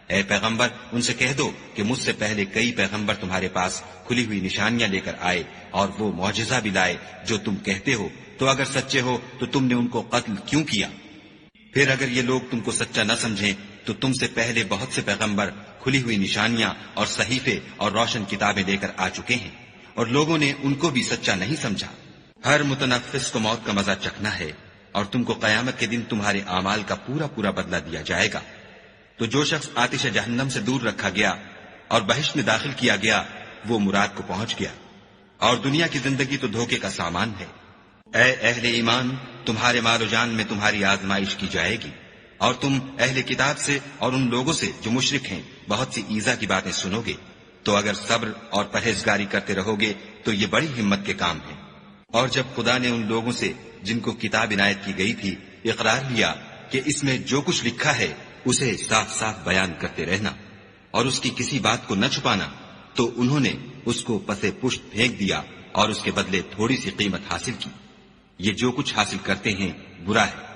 اے پیغمبر ان سے کہہ دو کہ مجھ سے پہلے کئی پیغمبر تمہارے پاس کھلی ہوئی نشانیاں لے کر آئے اور وہ معجزہ بھی لائے جو تم کہتے ہو، تو اگر سچے ہو تو تم نے ان کو قتل کیوں کیا؟ پھر اگر یہ لوگ تم کو سچا نہ سمجھیں تو تم سے پہلے بہت سے پیغمبر کھلی ہوئی نشانیاں اور صحیفے اور روشن کتابیں لے کر آ چکے ہیں، اور لوگوں نے ان کو بھی سچا نہیں سمجھا۔ ہر متنفس کو موت کا مزہ چکھنا ہے، اور تم کو قیامت کے دن تمہارے اعمال کا پورا پورا بدلہ دیا جائے گا۔ تو جو شخص آتش جہنم سے دور رکھا گیا اور بہشت میں داخل کیا گیا وہ مراد کو پہنچ گیا، اور دنیا کی زندگی تو دھوکے کا سامان ہے۔ اے اہل ایمان، تمہارے مال و جان میں تمہاری آزمائش کی جائے گی، اور تم اہل کتاب سے اور ان لوگوں سے جو مشرک ہیں بہت سی ایذا کی باتیں سنو گے، تو اگر صبر اور پرہیزگاری کرتے رہو گے تو یہ بڑی ہمت کے کام ہے۔ اور جب خدا نے ان لوگوں سے جن کو کتاب عنایت کی گئی تھی اقرار لیا کہ اس میں جو کچھ لکھا ہے اسے صاف صاف بیان کرتے رہنا اور اس کی کسی بات کو نہ چھپانا، تو انہوں نے اس کو پسے پشت پھینک دیا اور اس کے بدلے تھوڑی سی قیمت حاصل کی۔ یہ جو کچھ حاصل کرتے ہیں برا ہے۔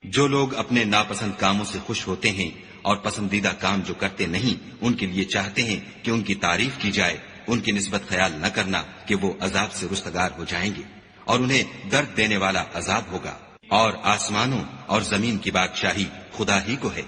جو لوگ اپنے ناپسند کاموں سے خوش ہوتے ہیں اور پسندیدہ کام جو کرتے نہیں ان کے لیے چاہتے ہیں کہ ان کی تعریف کی جائے، ان کی نسبت خیال نہ کرنا کہ وہ عذاب سے رستگار ہو جائیں گے اور انہیں درد دینے والا عذاب ہوگا۔ اور آسمانوں اور زمین کی بادشاہی خدا ہی کو ہے،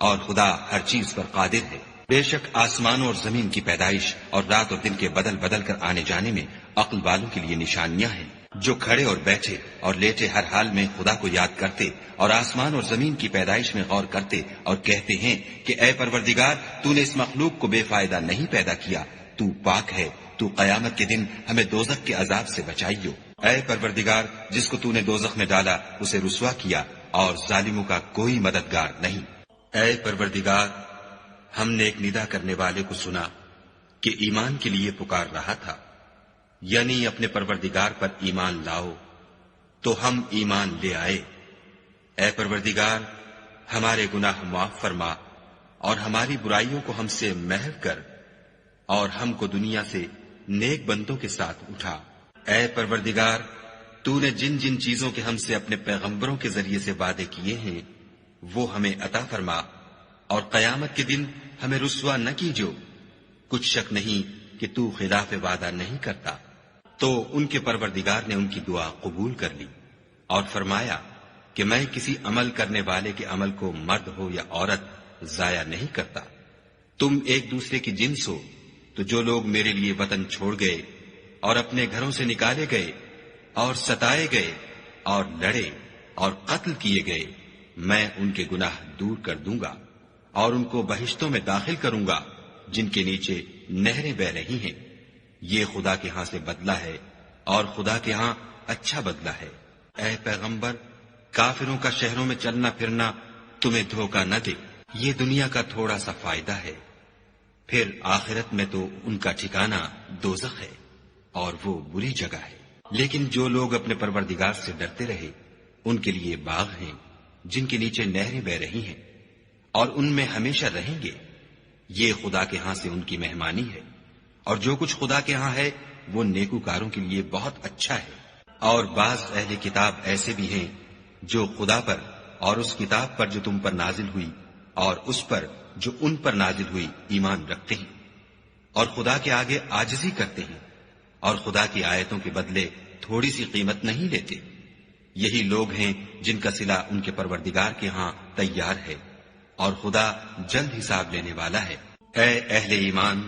اور خدا ہر چیز پر قادر ہے۔ بے شک آسمانوں اور زمین کی پیدائش اور رات اور دن کے بدل بدل کر آنے جانے میں عقل والوں کے لیے نشانیاں ہیں، جو کھڑے اور بیٹھے اور لیٹے ہر حال میں خدا کو یاد کرتے اور آسمان اور زمین کی پیدائش میں غور کرتے اور کہتے ہیں کہ اے پروردگار، تو نے اس مخلوق کو بے فائدہ نہیں پیدا کیا، تو پاک ہے، تو قیامت کے دن ہمیں دوزخ کے عذاب سے بچائیو۔ اے پروردگار، جس کو تو نے دوزخ میں ڈالا اسے رسوا کیا اور ظالموں کا کوئی مددگار نہیں۔ اے پروردگار، ہم نے ایک ندا کرنے والے کو سنا کہ ایمان کے لیے پکار رہا تھا، یعنی اپنے پروردگار پر ایمان لاؤ، تو ہم ایمان لے آئے۔ اے پروردگار، ہمارے گناہ معاف فرما اور ہماری برائیوں کو ہم سے محو کر، اور ہم کو دنیا سے نیک بندوں کے ساتھ اٹھا۔ اے پروردگار، تو نے جن جن چیزوں کے ہم سے اپنے پیغمبروں کے ذریعے سے وعدے کیے ہیں وہ ہمیں عطا فرما، اور قیامت کے دن ہمیں رسوا نہ کیجو۔ کچھ شک نہیں کہ تو خلاف وعدہ نہیں کرتا۔ تو ان کے پروردگار نے ان کی دعا قبول کر لی اور فرمایا کہ میں کسی عمل کرنے والے کے عمل کو مرد ہو یا عورت ضائع نہیں کرتا۔ تم ایک دوسرے کی جنس ہو، تو جو لوگ میرے لیے وطن چھوڑ گئے اور اپنے گھروں سے نکالے گئے اور ستائے گئے اور لڑے اور قتل کیے گئے، میں ان کے گناہ دور کر دوں گا اور ان کو بہشتوں میں داخل کروں گا، جن کے نیچے نہریں بہ رہی ہیں، یہ خدا کے ہاں سے بدلہ ہے اور خدا کے ہاں اچھا بدلہ ہے۔ اے پیغمبر، کافروں کا شہروں میں چلنا پھرنا تمہیں دھوکہ نہ دے، یہ دنیا کا تھوڑا سا فائدہ ہے، پھر آخرت میں تو ان کا ٹھکانہ دوزخ ہے اور وہ بری جگہ ہے۔ لیکن جو لوگ اپنے پروردگار سے ڈرتے رہے ان کے لیے باغ ہیں جن کے نیچے نہریں بہ رہی ہیں اور ان میں ہمیشہ رہیں گے، یہ خدا کے ہاں سے ان کی مہمانی ہے، اور جو کچھ خدا کے ہاں ہے وہ نیکوکاروں کے لیے بہت اچھا ہے۔ اور بعض اہل کتاب ایسے بھی ہیں جو خدا پر اور اس کتاب پر جو تم پر نازل ہوئی اور اس پر جو ان پر نازل ہوئی ایمان رکھتے ہیں، اور خدا کے آگے عاجزی کرتے ہیں اور خدا کی آیتوں کے بدلے تھوڑی سی قیمت نہیں لیتے۔ یہی لوگ ہیں جن کا صلہ ان کے پروردگار کے ہاں تیار ہے، اور خدا جلد حساب لینے والا ہے۔ اے اہل ایمان،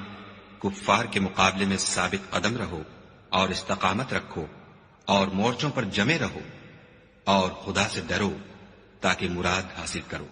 کفار کے مقابلے میں ثابت قدم رہو اور استقامت رکھو اور مورچوں پر جمے رہو اور خدا سے ڈرو تاکہ مراد حاصل کرو۔